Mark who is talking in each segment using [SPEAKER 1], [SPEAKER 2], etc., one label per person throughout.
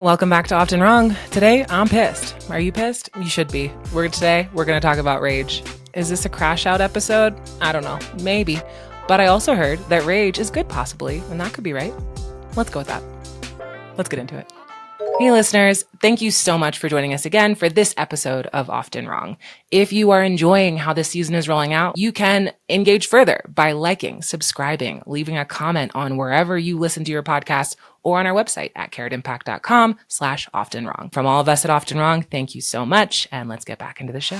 [SPEAKER 1] Welcome back to Often Wrong. Today, I'm pissed. Are you pissed? You should be. Today, we're going to talk about rage. Is this a crash out episode? I don't know. Maybe. But I also heard that rage is good possibly, and that could be right. Let's go with that. Let's get into it. Hey listeners, thank you so much for joining us again for this episode of Often Wrong. If you are enjoying how this season is rolling out, you can engage further by liking, subscribing, leaving a comment on wherever you listen to your podcast or on our website at carrotimpact.com/oftenwrong. From all of us at Often Wrong, thank you so much, and let's get back into the show.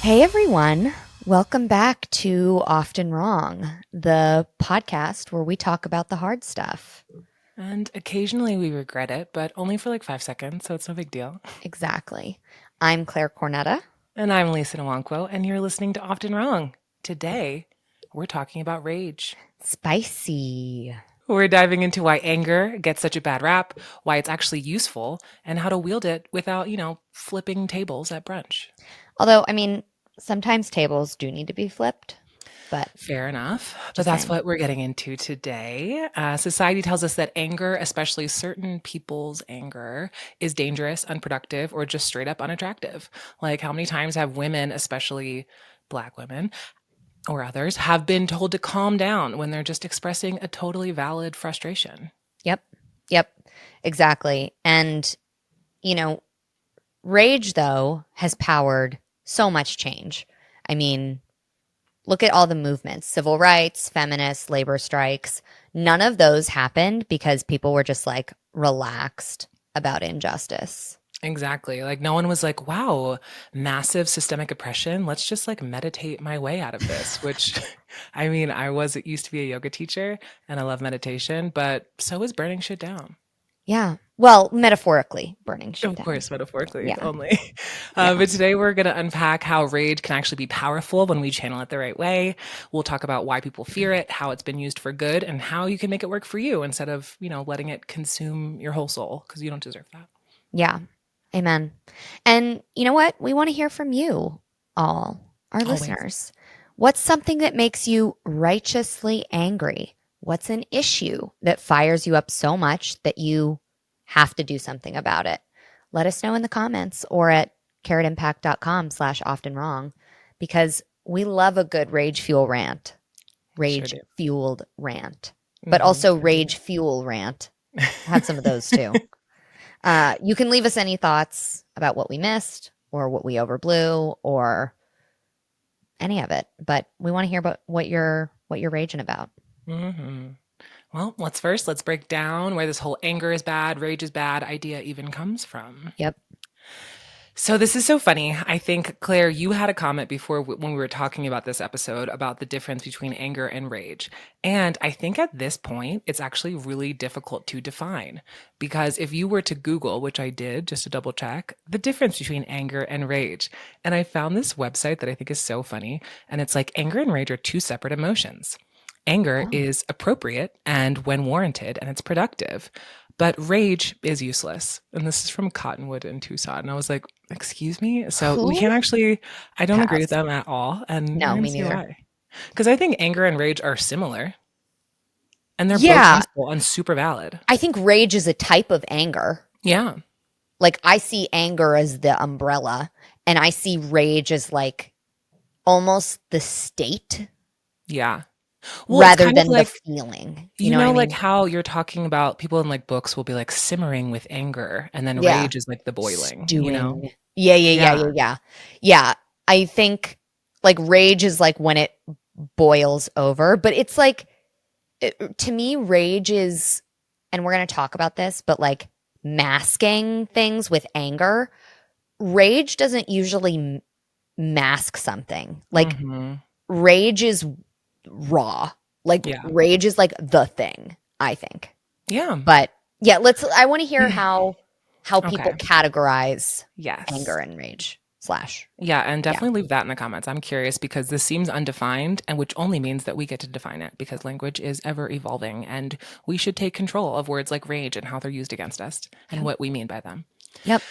[SPEAKER 2] Hey everyone. Welcome back to Often Wrong, the podcast where we talk about the hard stuff.
[SPEAKER 1] And occasionally we regret it, but only for like 5 seconds, so it's no big deal.
[SPEAKER 2] Exactly. I'm Claire Cornetta.
[SPEAKER 1] And I'm Lisa Nwankwo, and you're listening to Often Wrong. Today, we're talking about rage.
[SPEAKER 2] Spicy.
[SPEAKER 1] We're diving into why anger gets such a bad rap, why it's actually useful, and how to wield it without, flipping tables at brunch.
[SPEAKER 2] Although, sometimes tables do need to be flipped, but
[SPEAKER 1] fair enough. But that's what we're getting into today. Society tells us that anger, especially certain people's anger, is dangerous, unproductive, or just straight up unattractive. Like, how many times have women, especially Black women or others, have been told to calm down when they're just expressing a totally valid frustration?
[SPEAKER 2] Yep, exactly. And, rage, though, has powered so much change. Look at all the movements, civil rights, feminists, labor strikes. None of those happened because people were just like relaxed about injustice.
[SPEAKER 1] Exactly. Like no one was like, wow, massive systemic oppression. Let's just like meditate my way out of this, which I used to be a yoga teacher and I love meditation, but so is burning shit down.
[SPEAKER 2] Yeah. Well, metaphorically burning shit down.
[SPEAKER 1] Of course, metaphorically only. But today we're going to unpack how rage can actually be powerful when we channel it the right way. We'll talk about why people fear it, how it's been used for good, and how you can make it work for you instead of, letting it consume your whole soul because you don't deserve that.
[SPEAKER 2] Yeah. Amen. And you know what? We want to hear from you all, our listeners. What's something that makes you righteously angry? What's an issue that fires you up so much that you have to do something about it? Let us know in the comments or at carrotimpact.com/oftenwrong because we love a good rage fuel rant. Rage fueled rant. But also rage fuel rant. Have some of those too. You can leave us any thoughts about what we missed or what we overblew or any of it. But we want to hear about what you're raging about.
[SPEAKER 1] Mm-hmm. Well, let's break down where this whole anger is bad, rage is bad idea even comes from.
[SPEAKER 2] Yep.
[SPEAKER 1] So this is so funny. I think, Claire, you had a comment before when we were talking about this episode about the difference between anger and rage. And I think at this point, it's actually really difficult to define because if you were to Google, which I did just to double check, the difference between anger and rage. And I found this website that I think is so funny. And it's like anger and rage are two separate emotions. Anger is appropriate and when warranted, and it's productive. But rage is useless. And this is from Cottonwood in Tucson. And I was like, excuse me? So we can't actually, I don't agree with them at all. And
[SPEAKER 2] no, me neither.
[SPEAKER 1] Because I think anger and rage are similar. And they're both useful and super valid.
[SPEAKER 2] I think rage is a type of anger.
[SPEAKER 1] Yeah.
[SPEAKER 2] Like I see anger as the umbrella and I see rage as like almost the state.
[SPEAKER 1] Yeah.
[SPEAKER 2] Well, rather than the feeling.
[SPEAKER 1] You know like how you're talking about people in like books will be like simmering with anger and then rage is like the boiling.
[SPEAKER 2] Stewing. Yeah. I think like rage is like when it boils over, but it's like to me rage is, and we're going to talk about this, but like masking things with anger. Rage doesn't usually mask something. Like rage is raw. Like rage is like the thing, I think.
[SPEAKER 1] Yeah.
[SPEAKER 2] But yeah, I want to hear how people categorize anger and rage /
[SPEAKER 1] Yeah, and definitely leave that in the comments. I'm curious because this seems undefined, and which only means that we get to define it because language is ever evolving and we should take control of words like rage and how they're used against us and what we mean by them.
[SPEAKER 2] Yep.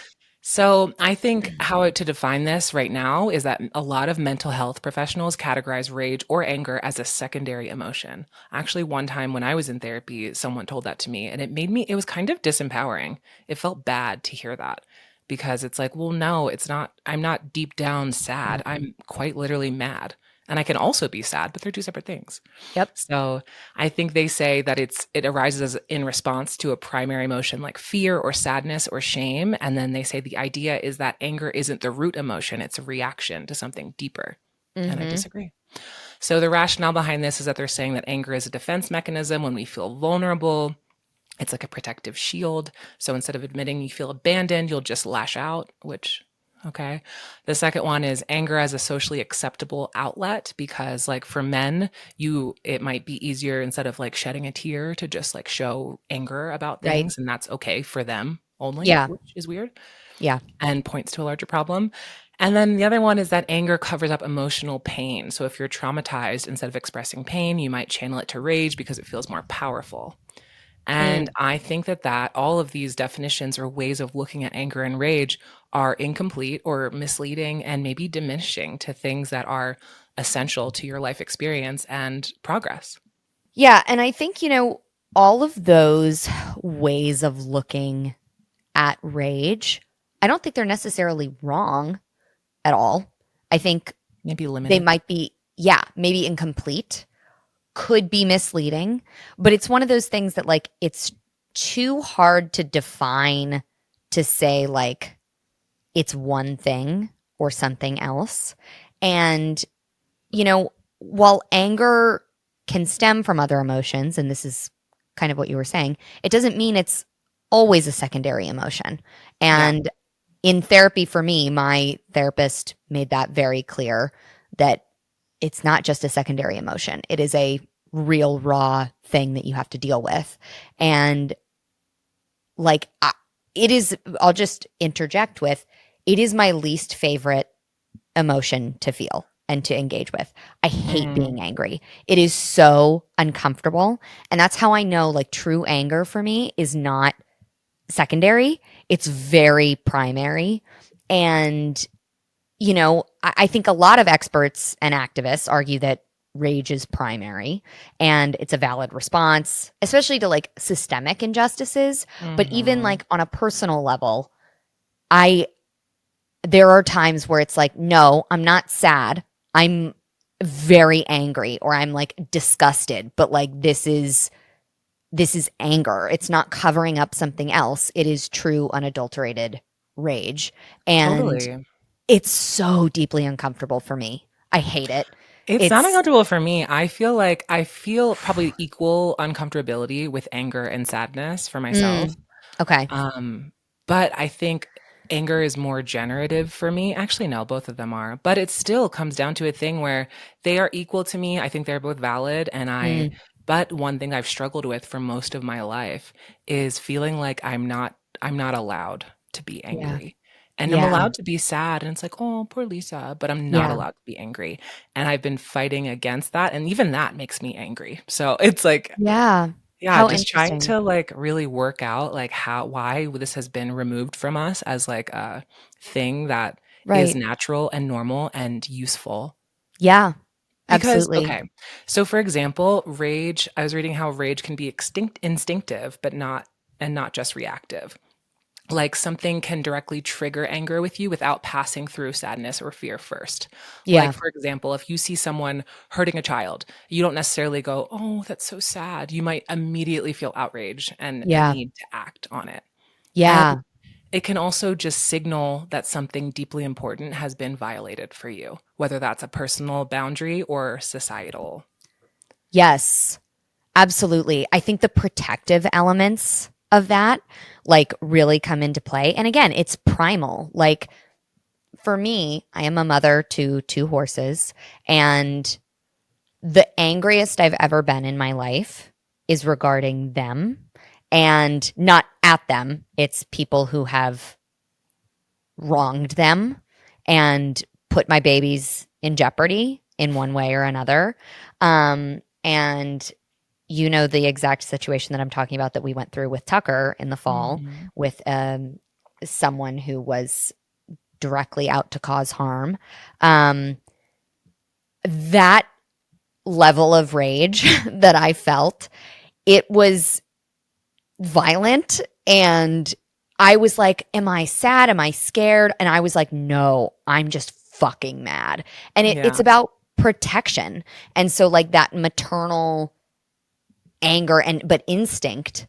[SPEAKER 1] So I think how to define this right now is that a lot of mental health professionals categorize rage or anger as a secondary emotion. Actually, one time when I was in therapy, someone told that to me, and it was kind of disempowering. It felt bad to hear that because it's like, well, no, it's not, I'm not deep down sad.
[SPEAKER 2] Mhm.
[SPEAKER 1] I'm quite literally mad. And I can also be sad, but they're two separate things.
[SPEAKER 2] Yep.
[SPEAKER 1] So I think they say that it arises in response to a primary emotion like fear or sadness or shame. And then they say the idea is that anger isn't the root emotion, it's a reaction to something deeper. And I
[SPEAKER 2] Mhm.
[SPEAKER 1] disagree. So the rationale behind this is that they're saying that anger is a defense mechanism when we feel vulnerable. It's like a protective shield. So instead of admitting you feel abandoned, you'll just lash out, which, okay. The second one is anger as a socially acceptable outlet because, like, for men, it might be easier instead of like shedding a tear to just like show anger about
[SPEAKER 2] Right.
[SPEAKER 1] things. And that's okay for them only,
[SPEAKER 2] Yeah.
[SPEAKER 1] which is weird
[SPEAKER 2] Yeah.
[SPEAKER 1] and points to a larger problem. And then the other one is that anger covers up emotional pain. So if you're traumatized, instead of expressing pain, you might channel it to rage because it feels more powerful. And
[SPEAKER 2] Mm.
[SPEAKER 1] I think that all of these definitions or ways of looking at anger and rage are incomplete or misleading and maybe diminishing to things that are essential to your life experience and progress.
[SPEAKER 2] Yeah, and I think, all of those ways of looking at rage, I don't think they're necessarily wrong at all. I think
[SPEAKER 1] Maybe
[SPEAKER 2] they
[SPEAKER 1] limited.
[SPEAKER 2] might be, yeah, maybe incomplete, could be misleading, but it's one of those things that, like, it's too hard to define to say, like, it's one thing or something else. And, while anger can stem from other emotions, and this is kind of what you were saying, it doesn't mean it's always a secondary emotion.
[SPEAKER 1] Yeah,
[SPEAKER 2] And in therapy for me, my therapist made that very clear that it's not just a secondary emotion. It is a real raw thing that you have to deal with. And like it is, I'll just interject with, it is my least favorite emotion to feel and to engage with. I hate
[SPEAKER 1] mm,
[SPEAKER 2] being angry. It is so uncomfortable. And that's how I know, like, true anger for me is not secondary, it's very primary. And, I think a lot of experts and activists argue that rage is primary and it's a valid response, especially to like systemic injustices. But even
[SPEAKER 1] mhm.
[SPEAKER 2] like on a personal level, I there are times where it's like, no, I'm not sad. I'm very angry or I'm like disgusted, but like this is anger. It's not covering up something else. It is true unadulterated rage. And
[SPEAKER 1] Totally.
[SPEAKER 2] it's so deeply uncomfortable for me. I hate it.
[SPEAKER 1] It's not
[SPEAKER 2] It's
[SPEAKER 1] uncomfortable for me. I feel like I feel probably equal uncomfortability with anger and sadness for myself.
[SPEAKER 2] mm, okay.
[SPEAKER 1] Um, but I think anger is more generative for me. Actually, no, both of them are. But it still comes down to a thing where they are equal to me. I think they're both valid.
[SPEAKER 2] Mm,
[SPEAKER 1] But one thing I've struggled with for most of my life is feeling like I'm not allowed to be
[SPEAKER 2] yeah.
[SPEAKER 1] angry. And I'm
[SPEAKER 2] Yeah.
[SPEAKER 1] allowed to be sad. And it's like, oh, poor Lisa, but I'm not
[SPEAKER 2] Yeah.
[SPEAKER 1] allowed to be angry. And I've been fighting against that. And even that makes me angry. So it's like,
[SPEAKER 2] Yeah.
[SPEAKER 1] yeah,
[SPEAKER 2] How
[SPEAKER 1] just trying
[SPEAKER 2] interesting.
[SPEAKER 1] to, like, really work out, like, why this has been removed from us as, like, a thing that is
[SPEAKER 2] Right.
[SPEAKER 1] natural and normal and useful.
[SPEAKER 2] Yeah.
[SPEAKER 1] Because
[SPEAKER 2] Absolutely.
[SPEAKER 1] okay, so for example, I was reading how rage can be instinctive, but not just reactive. Like, something can directly trigger anger with you without passing through sadness or fear first. Like,
[SPEAKER 2] Yeah.
[SPEAKER 1] for example, if you see someone hurting a child, you don't necessarily go, "Oh, that's so sad." You might immediately feel outrage and a
[SPEAKER 2] Yeah.
[SPEAKER 1] need to act on it. And
[SPEAKER 2] Yeah.
[SPEAKER 1] it can also just signal that something deeply important has been violated for you, whether that's a personal boundary or societal.
[SPEAKER 2] Yes. Absolutely. I think the protective elements of that like really come into play. And again, it's primal. Like for me, I am a mother to two horses, and the angriest I've ever been in my life is regarding them and not at them. It's people who have wronged them and put my babies in jeopardy in one way or another. And you know the exact situation that I'm talking about that we went through with Tucker in the fall
[SPEAKER 1] Mhm.
[SPEAKER 2] with someone who was directly out to cause harm. Um, that level of rage that I felt, it was violent. And I was like, am I sad? Am I scared? And I was like, no, I'm just fucking mad. And it's
[SPEAKER 1] Yeah.
[SPEAKER 2] about protection. And so, like, that maternal anger and but instinct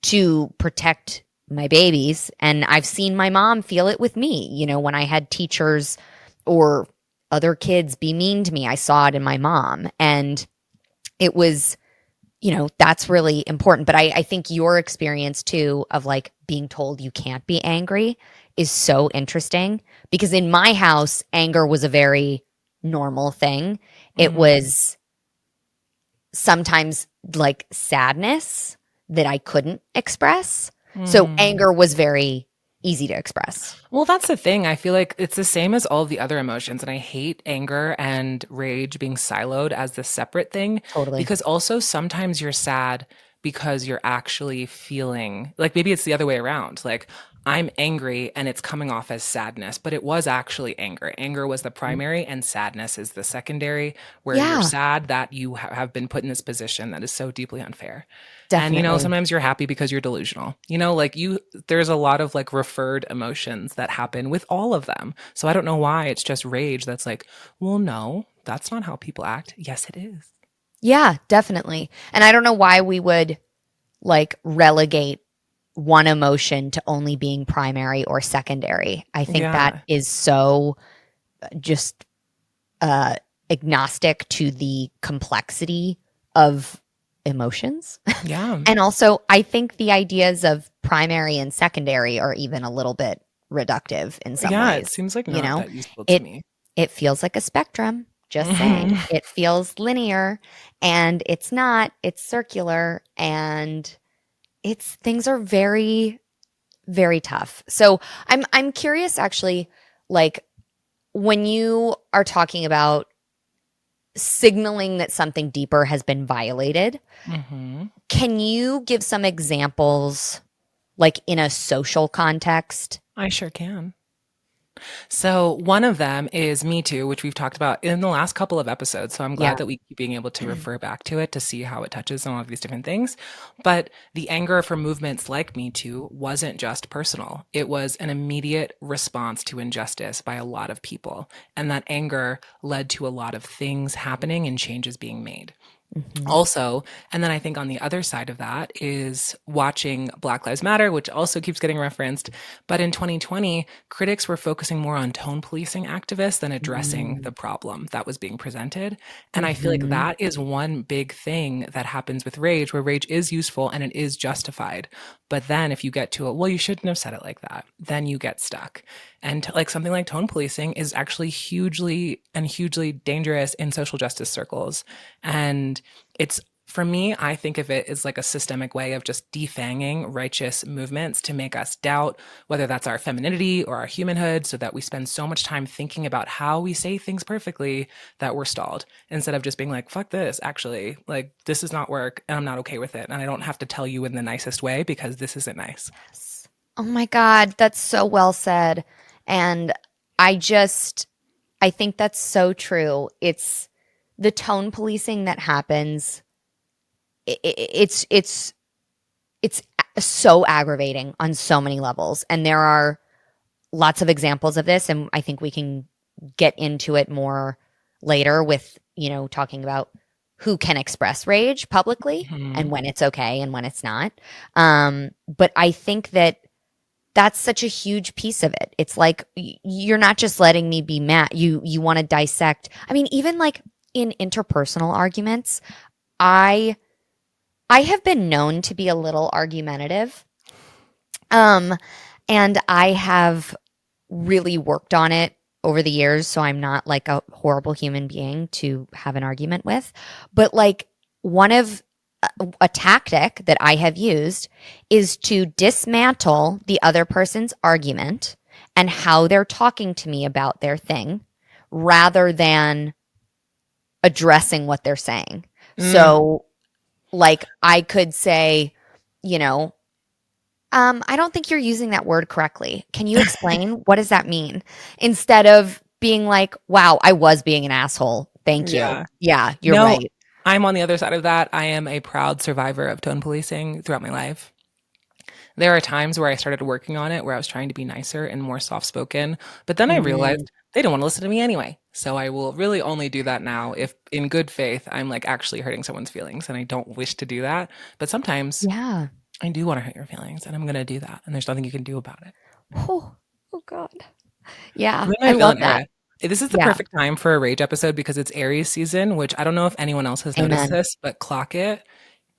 [SPEAKER 2] to protect my babies. And I've seen my mom feel it with me. When I had teachers or other kids be mean to me, I saw it in my mom. And it was, that's really important. But I think your experience too of like being told you can't be angry is so interesting because in my house, anger was a very normal thing. It
[SPEAKER 1] Mm.
[SPEAKER 2] was sometimes like sadness that I couldn't express. So
[SPEAKER 1] Mm.
[SPEAKER 2] anger was very easy to express.
[SPEAKER 1] Well, that's the thing. I feel like it's the same as all the other emotions. And I hate anger and rage being siloed as this separate thing
[SPEAKER 2] Totally.
[SPEAKER 1] because also sometimes you're sad because you're actually feeling like maybe it's the other way around. Like I'm angry and it's coming off as sadness, but it was actually anger. Anger was the primary and sadness is the secondary, where you're
[SPEAKER 2] Yeah,
[SPEAKER 1] sad that you have been put in this position that is so deeply unfair. And
[SPEAKER 2] definitely.
[SPEAKER 1] sometimes you're happy because you're delusional. Like there's a lot of like referred emotions that happen with all of them. So I don't know why it's just rage that's like, well, no, that's not how people act. Yes, it is.
[SPEAKER 2] Yeah, definitely. And I don't know why we would like relegate one emotion to only being primary or secondary. I think that
[SPEAKER 1] Yeah.
[SPEAKER 2] is so just uh agnostic to the complexity of emotions.
[SPEAKER 1] Yeah.
[SPEAKER 2] And also, I think the ideas of primary and secondary are even a little bit reductive in some
[SPEAKER 1] Yeah, it
[SPEAKER 2] ways.
[SPEAKER 1] seems like
[SPEAKER 2] You
[SPEAKER 1] not
[SPEAKER 2] know,
[SPEAKER 1] that useful to
[SPEAKER 2] it
[SPEAKER 1] me.
[SPEAKER 2] it feels like a spectrum. Just saying,
[SPEAKER 1] Mhm.
[SPEAKER 2] it feels linear, and it's not. It's circular, and it's things are very, very tough. So I'm curious, actually, like when you are talking about signaling that something deeper has been violated.
[SPEAKER 1] Mhm.
[SPEAKER 2] Can you give some examples, like in a social context?
[SPEAKER 1] I sure can. So one of them is Me Too, which we've talked about in the last couple of episodes. So I'm
[SPEAKER 2] Yeah.
[SPEAKER 1] glad that we keep being able to refer back to it to see how it touches on all of these different things. But the anger for movements like Me Too wasn't just personal. It was an immediate response to injustice by a lot of people. And that anger led to a lot of things happening and changes being made.
[SPEAKER 2] Mhm.
[SPEAKER 1] Also, and then I think on the other side of that is watching Black Lives Matter, which also keeps getting referenced. But in 2020, critics were focusing more on tone policing activists than addressing
[SPEAKER 2] Mm.
[SPEAKER 1] the problem that was being presented. And I feel like
[SPEAKER 2] Mhm.
[SPEAKER 1] that is one big thing that happens with rage, where rage is useful and it is justified. But then if you get to it, well, you shouldn't have said it like that, then you get stuck. And like something like tone policing is actually hugely dangerous in social justice circles. And it's for me, I think of it as like a systemic way of just defanging righteous movements to make us doubt whether that's our femininity or our humanhood, so that we spend so much time thinking about how we say things perfectly that we're stalled instead of just being like, fuck this, actually, like this does not work and I'm not okay with it. And I don't have to tell you in the nicest way because this isn't nice.
[SPEAKER 2] Yes. Oh my God, that's so well said. And I just, I think that's so true. It's the tone policing that happens. It's so aggravating on so many levels. And there are lots of examples of this. And I think we can get into it more later with, talking about who can express rage publicly and
[SPEAKER 1] Mhm.
[SPEAKER 2] when it's okay and when it's not. But I think that that's such a huge piece of it. It's like you're not just letting me be mad. You want to dissect. I mean, even like in interpersonal arguments, I I have been known to be a little argumentative. Um, and I have really worked on it over the years, so I'm not like a horrible human being to have an argument with. But like one of a tactic that I have used is to dismantle the other person's argument and how they're talking to me about their thing rather than addressing what they're saying.
[SPEAKER 1] Mm.
[SPEAKER 2] So like I could say, you know, I don't think you're using that word correctly. Can you explain what does that mean? Instead of being like, wow, I was being an asshole. Thank you.
[SPEAKER 1] Yeah.
[SPEAKER 2] Yeah, you're
[SPEAKER 1] No,
[SPEAKER 2] right.
[SPEAKER 1] I'm on the other side of that. I am a proud survivor of tone policing throughout my life. There are times where I started working on it where I was trying to be nicer and more soft spoken, but then I
[SPEAKER 2] Mm,
[SPEAKER 1] realized they don't want to listen to me anyway. So I will really only do that now if in good faith I'm like actually hurting someone's feelings and I don't wish to do that. But sometimes
[SPEAKER 2] yeah.
[SPEAKER 1] I do want to hurt your feelings and I'm going to do that. And there's nothing you can do about it.
[SPEAKER 2] Oh, oh God. Yeah,
[SPEAKER 1] I'm in
[SPEAKER 2] I
[SPEAKER 1] my
[SPEAKER 2] love
[SPEAKER 1] villain
[SPEAKER 2] that.
[SPEAKER 1] era. This is the
[SPEAKER 2] Yeah.
[SPEAKER 1] perfect time for a rage episode because it's Aries season, which I don't know if anyone else has noticed
[SPEAKER 2] Amen.
[SPEAKER 1] this, but clock it.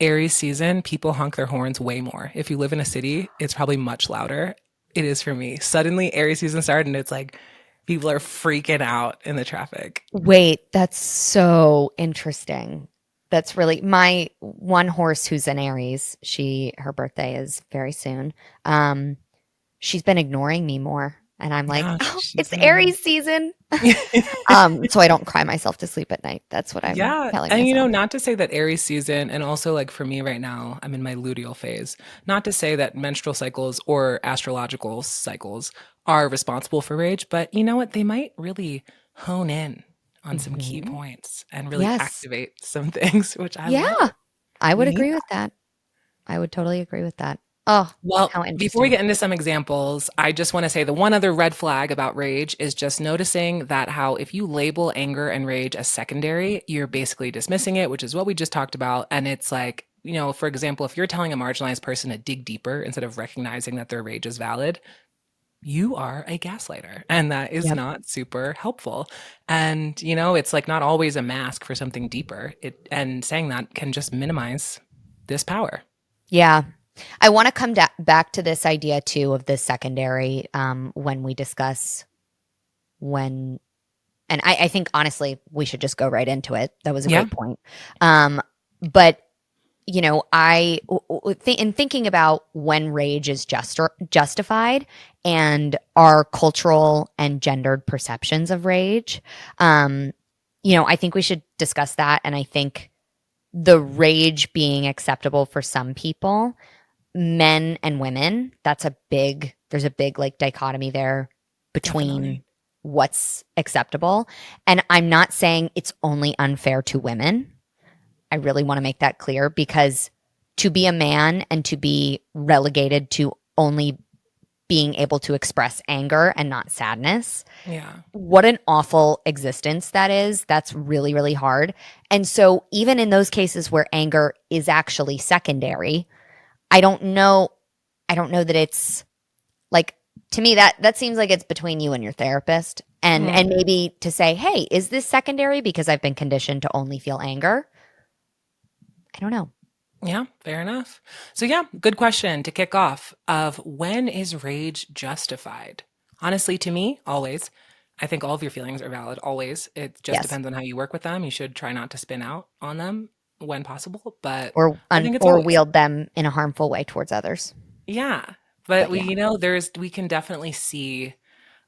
[SPEAKER 1] Aries season, people honk their horns way more. If you live in a city, it's probably much louder. It is for me. Suddenly, Aries season started, and it's like people are freaking out in the traffic.
[SPEAKER 2] Wait, that's so interesting. That's really my one horse who's an Aries. Her birthday is very soon. Um, she's been ignoring me more. And I'm like,
[SPEAKER 1] Yeah,
[SPEAKER 2] oh,
[SPEAKER 1] she's
[SPEAKER 2] it's
[SPEAKER 1] in her
[SPEAKER 2] Aries season.
[SPEAKER 1] head.
[SPEAKER 2] So I don't cry myself to sleep at night. That's what I'm
[SPEAKER 1] Yeah,
[SPEAKER 2] telling
[SPEAKER 1] and
[SPEAKER 2] myself.
[SPEAKER 1] not to say that Aries season, and also like for me right now, I'm in my luteal phase. Not to say that menstrual cycles or astrological cycles are responsible for rage, but you know what? They might really hone in on some key
[SPEAKER 2] Hmm.
[SPEAKER 1] points and really
[SPEAKER 2] Yes.
[SPEAKER 1] activate some things, which I love.
[SPEAKER 2] Yeah. I
[SPEAKER 1] We
[SPEAKER 2] would
[SPEAKER 1] need
[SPEAKER 2] agree with
[SPEAKER 1] that.
[SPEAKER 2] that. I would totally agree with that. Oh,
[SPEAKER 1] Well,
[SPEAKER 2] how
[SPEAKER 1] before we
[SPEAKER 2] interesting.
[SPEAKER 1] get into some examples, I just want to say the one other red flag about rage is just noticing that how if you label anger and rage as secondary, you're basically dismissing it, which is what we just talked about. And it's like, for example, if you're telling a marginalized person to dig deeper instead of recognizing that their rage is valid, you are a gaslighter. And that is
[SPEAKER 2] Yep.
[SPEAKER 1] not super helpful. And, it's like not always a mask for something deeper. And saying that can just minimize this power.
[SPEAKER 2] Yeah. I want to come back to this idea too of the secondary when we discuss when, and I think honestly, we should just go right into it. That was a
[SPEAKER 1] Yeah.
[SPEAKER 2] great point. But in thinking about when rage is justified and our cultural and gendered perceptions of rage, um, I think we should discuss that. And I think the rage being acceptable for some people, men and women, there's a big like dichotomy there between
[SPEAKER 1] Definitely.
[SPEAKER 2] what's acceptable. And I'm not saying it's only unfair to women. I really want to make that clear because to be a man and to be relegated to only being able to express anger and not sadness,
[SPEAKER 1] Yeah.
[SPEAKER 2] what an awful existence that is. That's really, really hard. And so, even in those cases where anger is actually secondary, I don't know. I don't know that it's like, to me that seems like it's between you and your therapist, and
[SPEAKER 1] Mm.
[SPEAKER 2] maybe to say, hey, is this secondary because I've been conditioned to only feel anger? I don't know.
[SPEAKER 1] Yeah, fair enough. So yeah, good question to kick off of when is rage justified? Honestly, to me, always. I think all of your feelings are valid, always. It just
[SPEAKER 2] Yes.
[SPEAKER 1] depends on how you work with them. You should try not to spin out on them when possible, but
[SPEAKER 2] or
[SPEAKER 1] I think it's
[SPEAKER 2] or
[SPEAKER 1] always.
[SPEAKER 2] wield them in a harmful way towards others.
[SPEAKER 1] Yeah. But
[SPEAKER 2] But yeah,
[SPEAKER 1] we can definitely see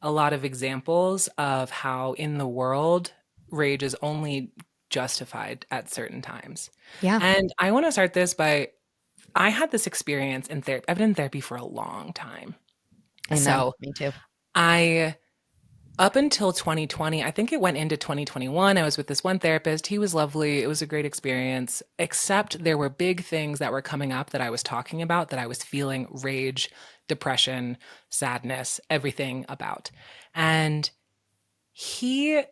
[SPEAKER 1] a lot of examples of how in the world rage is only justified at certain times.
[SPEAKER 2] yeah,
[SPEAKER 1] And I want to start this by I had this experience in therapy. I've been in therapy for a long time.
[SPEAKER 2] amen.
[SPEAKER 1] So
[SPEAKER 2] Me too.
[SPEAKER 1] I, up until 2020, I think it went into 2021. I was with this one therapist. He was lovely. It was a great experience, except there were big things that were coming up that I was talking about that I was feeling rage, depression, sadness, everything about. And he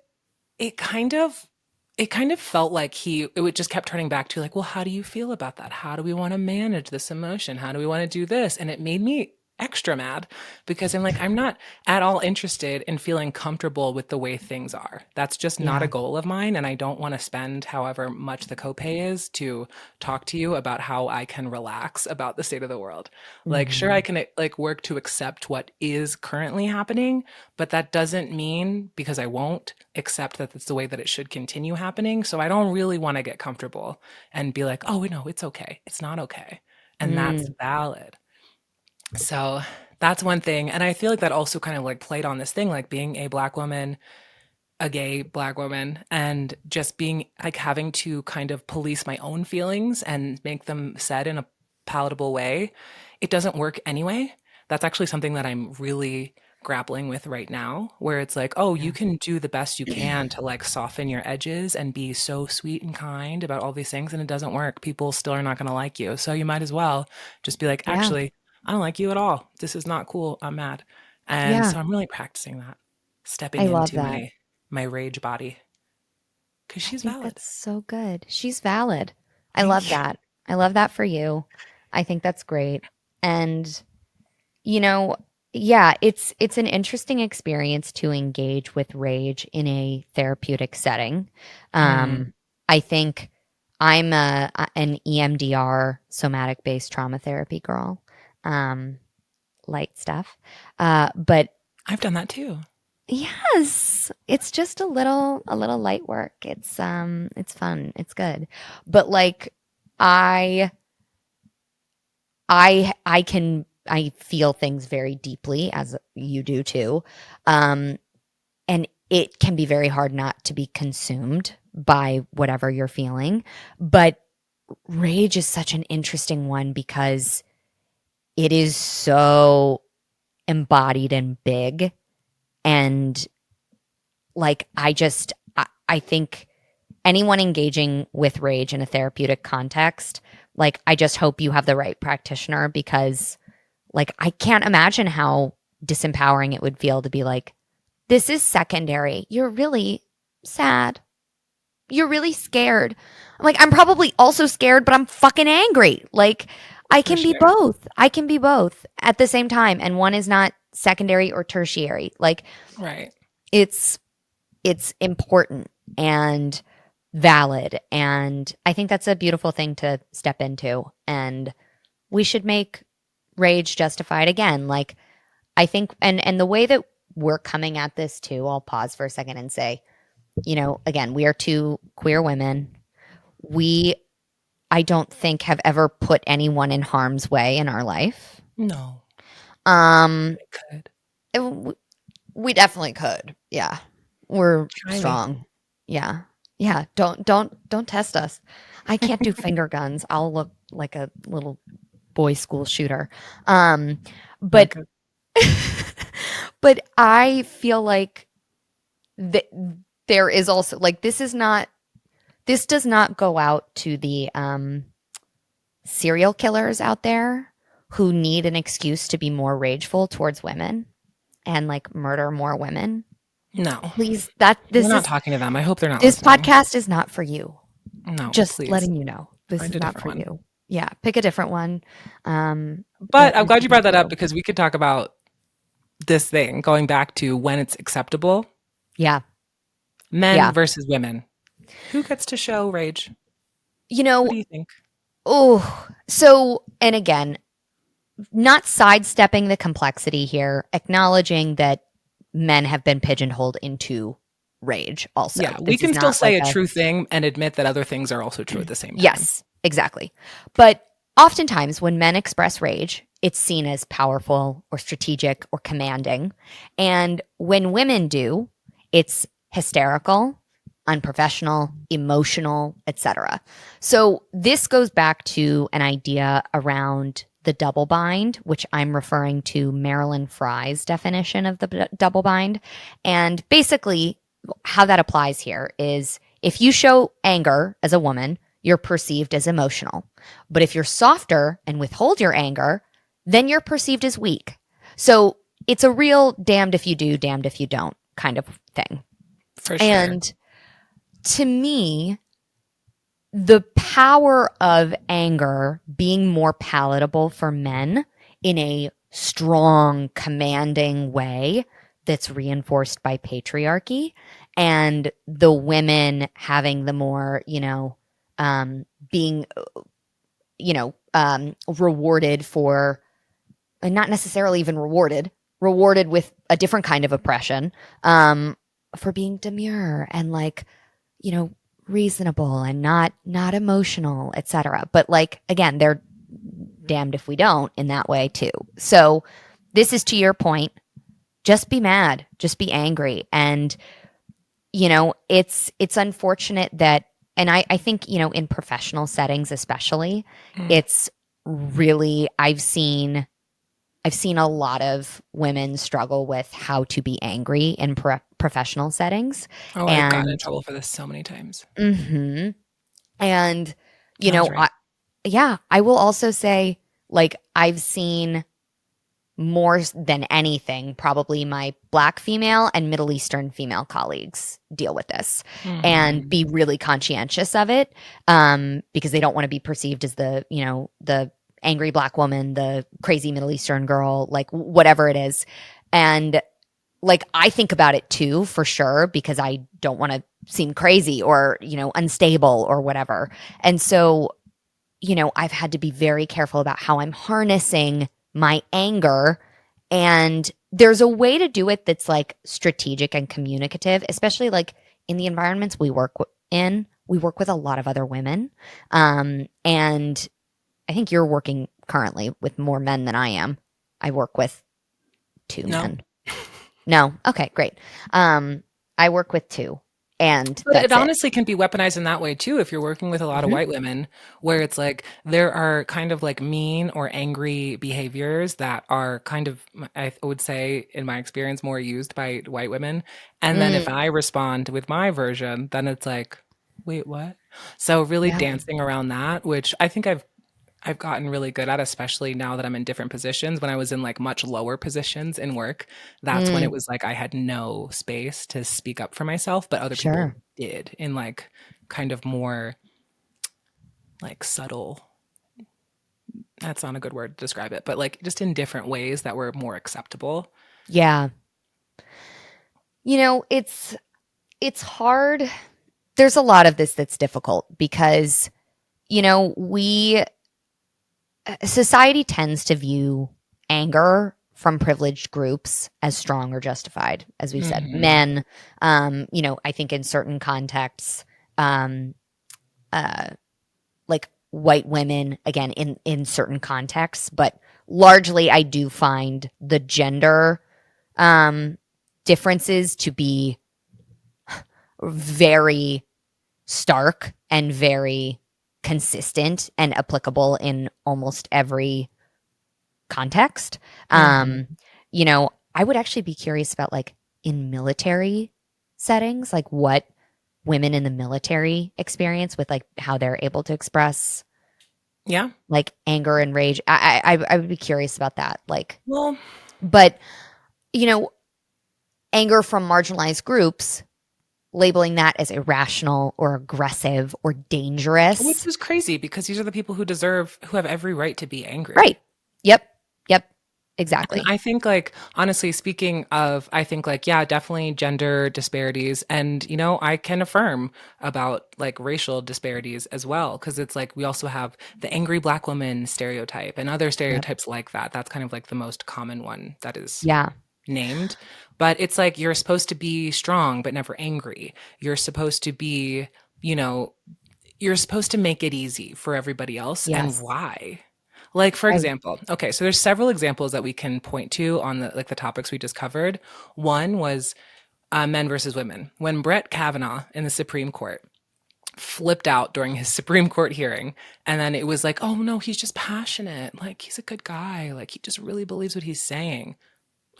[SPEAKER 1] it kind of felt like it would just kept turning back to like, well, how do you feel about that? How do we want to manage this emotion? How do we want to do this? And it made me extra mad because I'm like, I'm not at all interested in feeling comfortable with the way things are. That's just not a
[SPEAKER 2] Yeah.
[SPEAKER 1] goal of mine. And I don't want to spend however much the copay is to talk to you about how I can relax about the state of the world. Like, sure, I
[SPEAKER 2] Mhm.
[SPEAKER 1] can like work to accept what is currently happening, but that doesn't mean because I won't accept that it's the way that it should continue happening. So I don't really want to get comfortable and be like, oh, no, it's okay. It's not okay. And that's
[SPEAKER 2] Mm.
[SPEAKER 1] valid. So that's one thing. And I feel like that also kind of like played on this thing, like being a Black woman, a gay Black woman, and just being like having to kind of police my own feelings and make them said in a palatable way, it doesn't work anyway. That's actually something that I'm really grappling with right now, where it's like, oh, you
[SPEAKER 2] Yeah.
[SPEAKER 1] can do the best you can to like soften your edges and be so sweet and kind about all these things, and it doesn't work. People still are not going to like you. So you might as well just be like,
[SPEAKER 2] Yeah.
[SPEAKER 1] actually, I don't like you at all. This is not cool. I'm mad. And
[SPEAKER 2] Yeah.
[SPEAKER 1] so I'm really practicing that,
[SPEAKER 2] I
[SPEAKER 1] stepping
[SPEAKER 2] love
[SPEAKER 1] into
[SPEAKER 2] that.
[SPEAKER 1] my rage body because
[SPEAKER 2] I
[SPEAKER 1] she's
[SPEAKER 2] think
[SPEAKER 1] valid.
[SPEAKER 2] that's so good. She's valid. I love
[SPEAKER 1] Thank you.
[SPEAKER 2] that. I love that for you. I think that's great. And you know, yeah, it's an interesting experience to engage with rage in a therapeutic setting.
[SPEAKER 1] Mm,
[SPEAKER 2] I think I'm an EMDR, somatic based trauma therapy girl. Um, Light stuff. But
[SPEAKER 1] I've done that too.
[SPEAKER 2] yes, it's just a little light work. It's fun. It's good. But like I I feel things very deeply as you do too. Um and it can be very hard not to be consumed by whatever you're feeling. But rage is such an interesting one because it is so embodied and big, and like I think anyone engaging with rage in a therapeutic context, like I just hope you have the right practitioner, because like I can't imagine how disempowering it would feel to be like, this is secondary. You're really sad. You're really scared. I'm like, I'm probably also scared, but I'm fucking angry. Like, I
[SPEAKER 1] For
[SPEAKER 2] can be
[SPEAKER 1] sure.
[SPEAKER 2] both. I can be both at the same time. And one is not secondary or tertiary. Like,
[SPEAKER 1] Right.
[SPEAKER 2] it's important and valid. And I think that's a beautiful thing to step into. And we should make rage justified again. Like, I think, and the way that we're coming at this too, I'll pause for a second and say, again, we are two queer women. We, I don't think, have ever put anyone in harm's way in our life.
[SPEAKER 1] No,
[SPEAKER 2] Um,
[SPEAKER 1] I could.
[SPEAKER 2] it- we definitely could. Yeah. We're
[SPEAKER 1] Try me.
[SPEAKER 2] strong. Yeah. Yeah. Don't test us. I can't do finger guns. I'll look like a little boy school shooter. Um,
[SPEAKER 1] Not
[SPEAKER 2] but
[SPEAKER 1] good.
[SPEAKER 2] but I feel like that there is also like this does not go out to the serial killers out there who need an excuse to be more rageful towards women and like murder more women.
[SPEAKER 1] No,
[SPEAKER 2] Please,
[SPEAKER 1] we're not talking to them. I hope they're not
[SPEAKER 2] this
[SPEAKER 1] listening.
[SPEAKER 2] podcast is not for you.
[SPEAKER 1] No,
[SPEAKER 2] Just
[SPEAKER 1] please
[SPEAKER 2] letting you know. This
[SPEAKER 1] find
[SPEAKER 2] is
[SPEAKER 1] a
[SPEAKER 2] not
[SPEAKER 1] different
[SPEAKER 2] for
[SPEAKER 1] one.
[SPEAKER 2] you. Yeah, pick a different one.
[SPEAKER 1] But I'm
[SPEAKER 2] This
[SPEAKER 1] glad you
[SPEAKER 2] isn't
[SPEAKER 1] brought
[SPEAKER 2] for
[SPEAKER 1] that up
[SPEAKER 2] you.
[SPEAKER 1] because we could talk about this thing going back to when it's acceptable,
[SPEAKER 2] Yeah.
[SPEAKER 1] men
[SPEAKER 2] Yeah.
[SPEAKER 1] versus women. Who gets to show rage?
[SPEAKER 2] You
[SPEAKER 1] Who do
[SPEAKER 2] know,
[SPEAKER 1] you think?
[SPEAKER 2] oh, so and again, not sidestepping the complexity here, acknowledging that men have been pigeonholed into rage also.
[SPEAKER 1] Yeah, we
[SPEAKER 2] This is
[SPEAKER 1] can still
[SPEAKER 2] not like
[SPEAKER 1] say a
[SPEAKER 2] a
[SPEAKER 1] true thing and admit that other things are also true at the same time.
[SPEAKER 2] yes, exactly. But oftentimes when men express rage, it's seen as powerful or strategic or commanding. And when women do, it's hysterical, unprofessional, emotional, etc. So this goes back to an idea around the double bind, which I'm referring to Marilyn Frye's definition of the double bind. And basically, how that applies here is if you show anger as a woman, you're perceived as emotional. But if you're softer and withhold your anger, then you're perceived as weak. So it's a real damned if you do, damned if you don't kind of thing.
[SPEAKER 1] For sure.
[SPEAKER 2] And to me, the power of anger being more palatable for men in a strong, commanding way that's reinforced by patriarchy, and the women having the more, being, rewarded for, and not necessarily even rewarded with a different kind of oppression, for being demure and like, you know, reasonable and not emotional, etc. But like again, they're damned if we don't in that way too. So this is to your point, just be mad, just be angry. And it's unfortunate that, and I think, in professional settings especially,
[SPEAKER 1] Mm.
[SPEAKER 2] it's really I've seen a lot of women struggle with how to be angry in professional settings.
[SPEAKER 1] Oh, I've gotten in
[SPEAKER 2] And
[SPEAKER 1] trouble for this so many times.
[SPEAKER 2] mhm. And you
[SPEAKER 1] I was
[SPEAKER 2] know,
[SPEAKER 1] right.
[SPEAKER 2] yeah, I will also say like I've seen more than anything, probably my Black female and Middle Eastern female colleagues deal with this and
[SPEAKER 1] Hmm.
[SPEAKER 2] be really conscientious of it, because they don't want to be perceived as the, the angry Black woman, the crazy Middle Eastern girl, like whatever it is. And like, I think about it too, for sure, because I don't want to seem crazy or, unstable or whatever. And so, I've had to be very careful about how I'm harnessing my anger. And there's a way to do it that's like strategic and communicative, especially like in the environments we work in. We work with a lot of other women. And I think you're working currently with more men than I am. I work with two
[SPEAKER 1] No.
[SPEAKER 2] men. No. Okay, great. I work with two, and
[SPEAKER 1] But it
[SPEAKER 2] that's it.
[SPEAKER 1] honestly can be weaponized in that way too if you're working with a lot of
[SPEAKER 2] Mhm.
[SPEAKER 1] white women, where it's like there are kind of like mean or angry behaviors that are kind of, I would say, in my experience, more used by white women. And then if
[SPEAKER 2] Mm,
[SPEAKER 1] I respond with my version, then it's like, wait, what? So really
[SPEAKER 2] yeah.
[SPEAKER 1] dancing around that, which I think I've gotten really good at, especially now that I'm in different positions. When I was in like much lower positions in work, that's when it
[SPEAKER 2] Mm,
[SPEAKER 1] was like I had no space to speak up for myself, but other people
[SPEAKER 2] sure.
[SPEAKER 1] did in like kind of more like subtle, that's not a good word to describe it, but like just in different ways that were more acceptable.
[SPEAKER 2] Yeah. It's hard. There's a lot of this that's difficult because, we society tends to view anger from privileged groups as strong or justified, as we've said.
[SPEAKER 1] Hmm.
[SPEAKER 2] Men, I think in certain contexts, um, uh, like white women, again, in certain contexts, but largely I do find the gender um, differences to be very stark and very consistent and applicable in almost every context. Um,
[SPEAKER 1] Hmm.
[SPEAKER 2] I would actually be curious about like in military settings, like what women in the military experience with like how they're able to express
[SPEAKER 1] Yeah.
[SPEAKER 2] like anger and rage. I would be curious about that. Like,
[SPEAKER 1] Well,
[SPEAKER 2] but you know, anger from marginalized groups, labeling that as irrational or aggressive or
[SPEAKER 1] which
[SPEAKER 2] dangerous.
[SPEAKER 1] is crazy because these are the people who have every right to be angry.
[SPEAKER 2] Right. Yep. Yep.
[SPEAKER 1] And
[SPEAKER 2] Exactly.
[SPEAKER 1] I think, like, honestly, speaking of, I think, like, yeah, definitely gender disparities. And, I can affirm about like racial disparities as well. Cause it's like we also have the angry Black woman stereotype and other
[SPEAKER 2] Yep.
[SPEAKER 1] stereotypes like that. That's kind of like the most common one that is
[SPEAKER 2] Yeah.
[SPEAKER 1] named. But it's like you're supposed to be strong, but never angry. You're supposed to be, you know, you're supposed to make it easy for everybody else. And
[SPEAKER 2] Yes.
[SPEAKER 1] why? Like, for
[SPEAKER 2] I
[SPEAKER 1] example, okay, so there's several examples that we can point to on the topics we just covered. One was men versus women. When Brett Kavanaugh in the Supreme Court flipped out during his Supreme Court hearing, and then it was like, oh no, he's just passionate. Like, he's a good guy. Like, he just really believes what he's saying.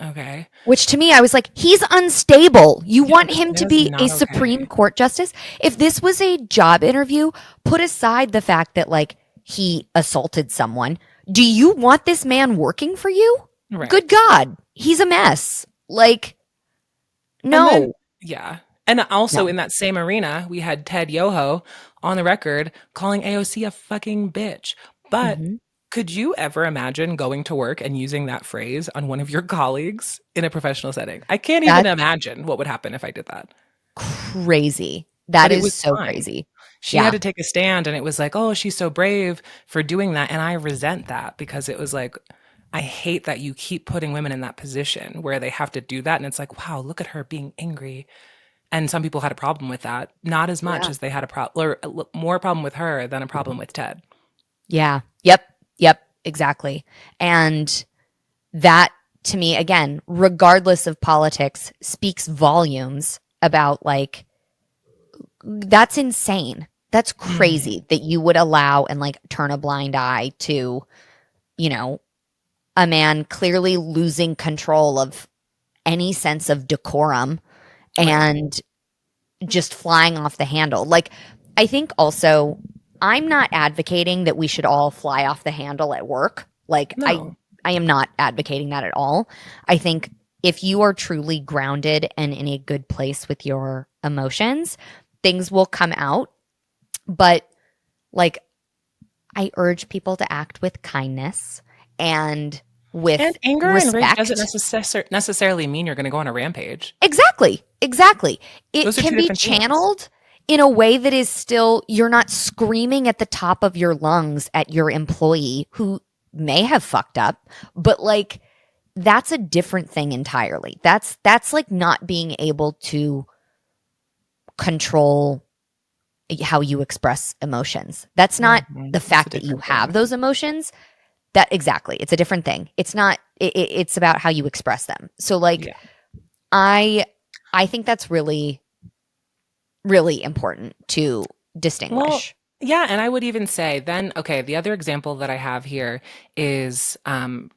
[SPEAKER 1] Okay.
[SPEAKER 2] Which to me, I was like, he's unstable. You
[SPEAKER 1] Yeah,
[SPEAKER 2] want him
[SPEAKER 1] that
[SPEAKER 2] to
[SPEAKER 1] is
[SPEAKER 2] be a
[SPEAKER 1] not
[SPEAKER 2] Supreme
[SPEAKER 1] okay.
[SPEAKER 2] Court justice? If this was a job interview, put aside the fact that like he assaulted someone. Do you want this man working for you?
[SPEAKER 1] Right.
[SPEAKER 2] Good God, he's a mess. Like,
[SPEAKER 1] And then,
[SPEAKER 2] no,
[SPEAKER 1] yeah. And also
[SPEAKER 2] no.
[SPEAKER 1] in that same arena, we had Ted Yoho on the record calling AOC a fucking bitch. But
[SPEAKER 2] Hmm.
[SPEAKER 1] could you ever imagine going to work and using that phrase on one of your colleagues in a professional setting? I can't even
[SPEAKER 2] That's
[SPEAKER 1] imagine what would happen if I did that.
[SPEAKER 2] crazy.
[SPEAKER 1] But
[SPEAKER 2] That
[SPEAKER 1] it
[SPEAKER 2] is
[SPEAKER 1] was
[SPEAKER 2] so
[SPEAKER 1] fine.
[SPEAKER 2] crazy.
[SPEAKER 1] She had
[SPEAKER 2] Yeah,
[SPEAKER 1] to take a stand, and it was like, oh, she's so brave for doing that. And I resent that because it was like, I hate that you keep putting women in that position where they have to do that. And it's like, wow, look at her being angry. And some people had a problem with that, not as much
[SPEAKER 2] yeah,
[SPEAKER 1] as they had a problem, or more problem with her than a problem with Ted.
[SPEAKER 2] yeah. Yep, yep, exactly. And that to me, again, regardless of politics, speaks volumes about like, that's insane. That's
[SPEAKER 1] Mm,
[SPEAKER 2] crazy that you would allow and like turn a blind eye to, you know, a man clearly losing control of any sense of decorum
[SPEAKER 1] right.
[SPEAKER 2] and just flying off the handle. Like, I think also, I'm not advocating that we should all fly off the handle at work. Like,
[SPEAKER 1] No.
[SPEAKER 2] I am not advocating that at all. I think if you are truly grounded and in a good place with your emotions, things will come out. But like, I urge people to act with kindness and
[SPEAKER 1] And
[SPEAKER 2] with
[SPEAKER 1] anger and rage doesn't
[SPEAKER 2] respect.
[SPEAKER 1] necessarily mean you're going to go on a rampage.
[SPEAKER 2] Exactly. Exactly. It
[SPEAKER 1] Those are
[SPEAKER 2] can
[SPEAKER 1] two
[SPEAKER 2] be
[SPEAKER 1] different things.
[SPEAKER 2] channeled in a way that is still, you're not screaming at the top of your lungs at your employee who may have fucked up, but like that's a different thing entirely. That's like not being able to control how you express emotions. That's not the
[SPEAKER 1] It's a
[SPEAKER 2] fact that you
[SPEAKER 1] different
[SPEAKER 2] have
[SPEAKER 1] thing.
[SPEAKER 2] those emotions. That exactly. It's a different thing. It's not it's about how you express them. So like
[SPEAKER 1] Yeah.
[SPEAKER 2] I I think that's really really important to
[SPEAKER 1] Well,
[SPEAKER 2] distinguish.
[SPEAKER 1] yeah, and I would even say then, okay, the other example that I have here is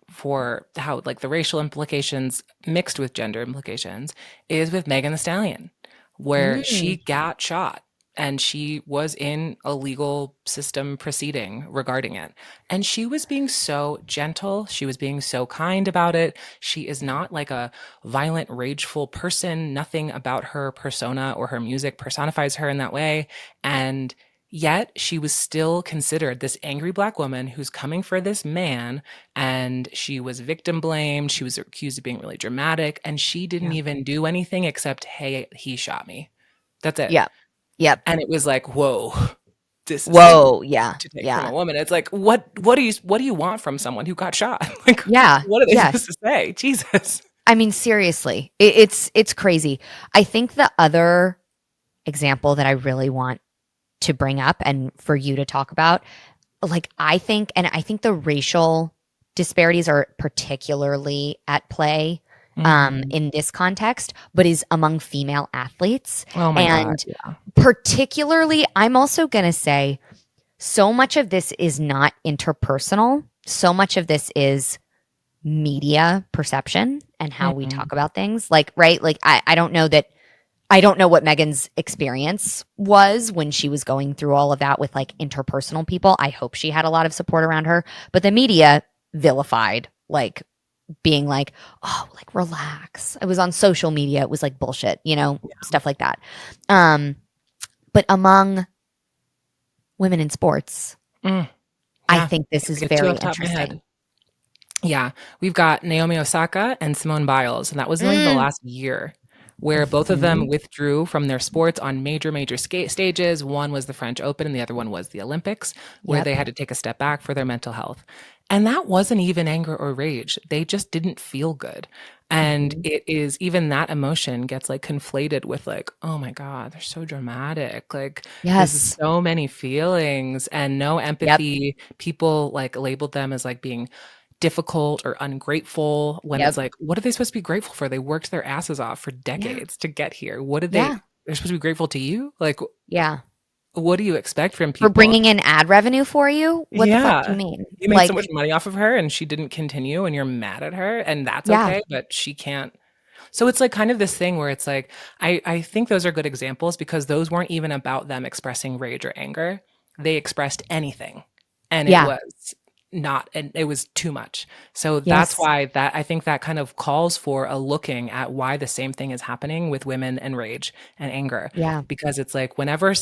[SPEAKER 1] for how like the racial implications mixed with gender implications is with Megan the Stallion, where
[SPEAKER 2] Mm,
[SPEAKER 1] she got shot and she was in a legal system proceeding regarding it. And she was being so gentle, she was being so kind about it. She is not like a violent, rageful person. Nothing about her persona or her music personifies her in that way. And yet she was still considered this angry black woman who's coming for this man, and she was victim blamed. She was accused of being really dramatic, and she didn't
[SPEAKER 2] yeah.
[SPEAKER 1] even do anything except, hey, he shot me. That's it.
[SPEAKER 2] Yep. Yep.
[SPEAKER 1] And it was like, whoa, this is heavy
[SPEAKER 2] Whoa. Yeah.
[SPEAKER 1] to take from
[SPEAKER 2] Yeah.
[SPEAKER 1] a woman. It's like, what do you want from someone who got shot? Like,
[SPEAKER 2] Yeah.
[SPEAKER 1] what are they supposed
[SPEAKER 2] Yes.
[SPEAKER 1] to say? Jesus.
[SPEAKER 2] I mean, seriously, it's crazy. I think the other example that I really want to bring up and for you to talk about, like I think the racial disparities are particularly at play
[SPEAKER 1] Mhm.
[SPEAKER 2] in this context, but is among female athletes.
[SPEAKER 1] Oh my God.
[SPEAKER 2] And
[SPEAKER 1] Yeah.
[SPEAKER 2] particularly, I'm also going to say so much of this is not interpersonal. So much of this is media perception and how we
[SPEAKER 1] Mhm.
[SPEAKER 2] talk about things. Like, right? Like, I don't know that, I don't know what Megan's experience was when she was going through all of that with like interpersonal people. I hope she had a lot of support around her, but the media vilified, like, being like, oh, like, relax. It was on social media. It was like bullshit, stuff like that. Um, but among women in sports,
[SPEAKER 1] Mm.
[SPEAKER 2] I
[SPEAKER 1] Yeah.
[SPEAKER 2] think this
[SPEAKER 1] Can't
[SPEAKER 2] is
[SPEAKER 1] think of two
[SPEAKER 2] very
[SPEAKER 1] off the top of my
[SPEAKER 2] interesting.
[SPEAKER 1] head. Yeah, we've got Naomi Osaka and Simone Biles, and that was only the
[SPEAKER 2] Mm,
[SPEAKER 1] last year where both of them
[SPEAKER 2] mhm.
[SPEAKER 1] withdrew from their sports on major stages. One was the French Open, and the other one was the Olympics, where they
[SPEAKER 2] Yep.
[SPEAKER 1] had to take a step back for their mental health. And that wasn't even anger or rage. They just didn't feel good. And
[SPEAKER 2] Mhm.
[SPEAKER 1] it is even that emotion gets like conflated with like, oh my God, they're so dramatic. Like this is
[SPEAKER 2] Yes.
[SPEAKER 1] so many feelings and no
[SPEAKER 2] Yep.
[SPEAKER 1] empathy. People like labeled them as like being difficult or ungrateful when it's
[SPEAKER 2] Yep.
[SPEAKER 1] like, what are they supposed to be grateful for? They worked their asses off for
[SPEAKER 2] Yeah.
[SPEAKER 1] decades to get here. What did
[SPEAKER 2] Yeah.
[SPEAKER 1] they're supposed to be grateful to you? Like,
[SPEAKER 2] Yeah.
[SPEAKER 1] what do you expect from
[SPEAKER 2] For
[SPEAKER 1] people?
[SPEAKER 2] bringing in ad revenue for you? What the fuck do you
[SPEAKER 1] Yeah.
[SPEAKER 2] mean?
[SPEAKER 1] You made so much
[SPEAKER 2] Like,
[SPEAKER 1] money off of her and she didn't continue and you're mad at her and that's
[SPEAKER 2] yeah.
[SPEAKER 1] okay, but she can't. So it's like kind of this thing where it's like, I think those are good examples because those weren't even about them expressing rage or anger. They expressed anything. And it
[SPEAKER 2] Yeah.
[SPEAKER 1] was not, and it was too much. So that's
[SPEAKER 2] Yes.
[SPEAKER 1] why that I think that kind of calls for a looking at why the same thing is happening with women and rage and anger.
[SPEAKER 2] Yeah.
[SPEAKER 1] Because it's like whenever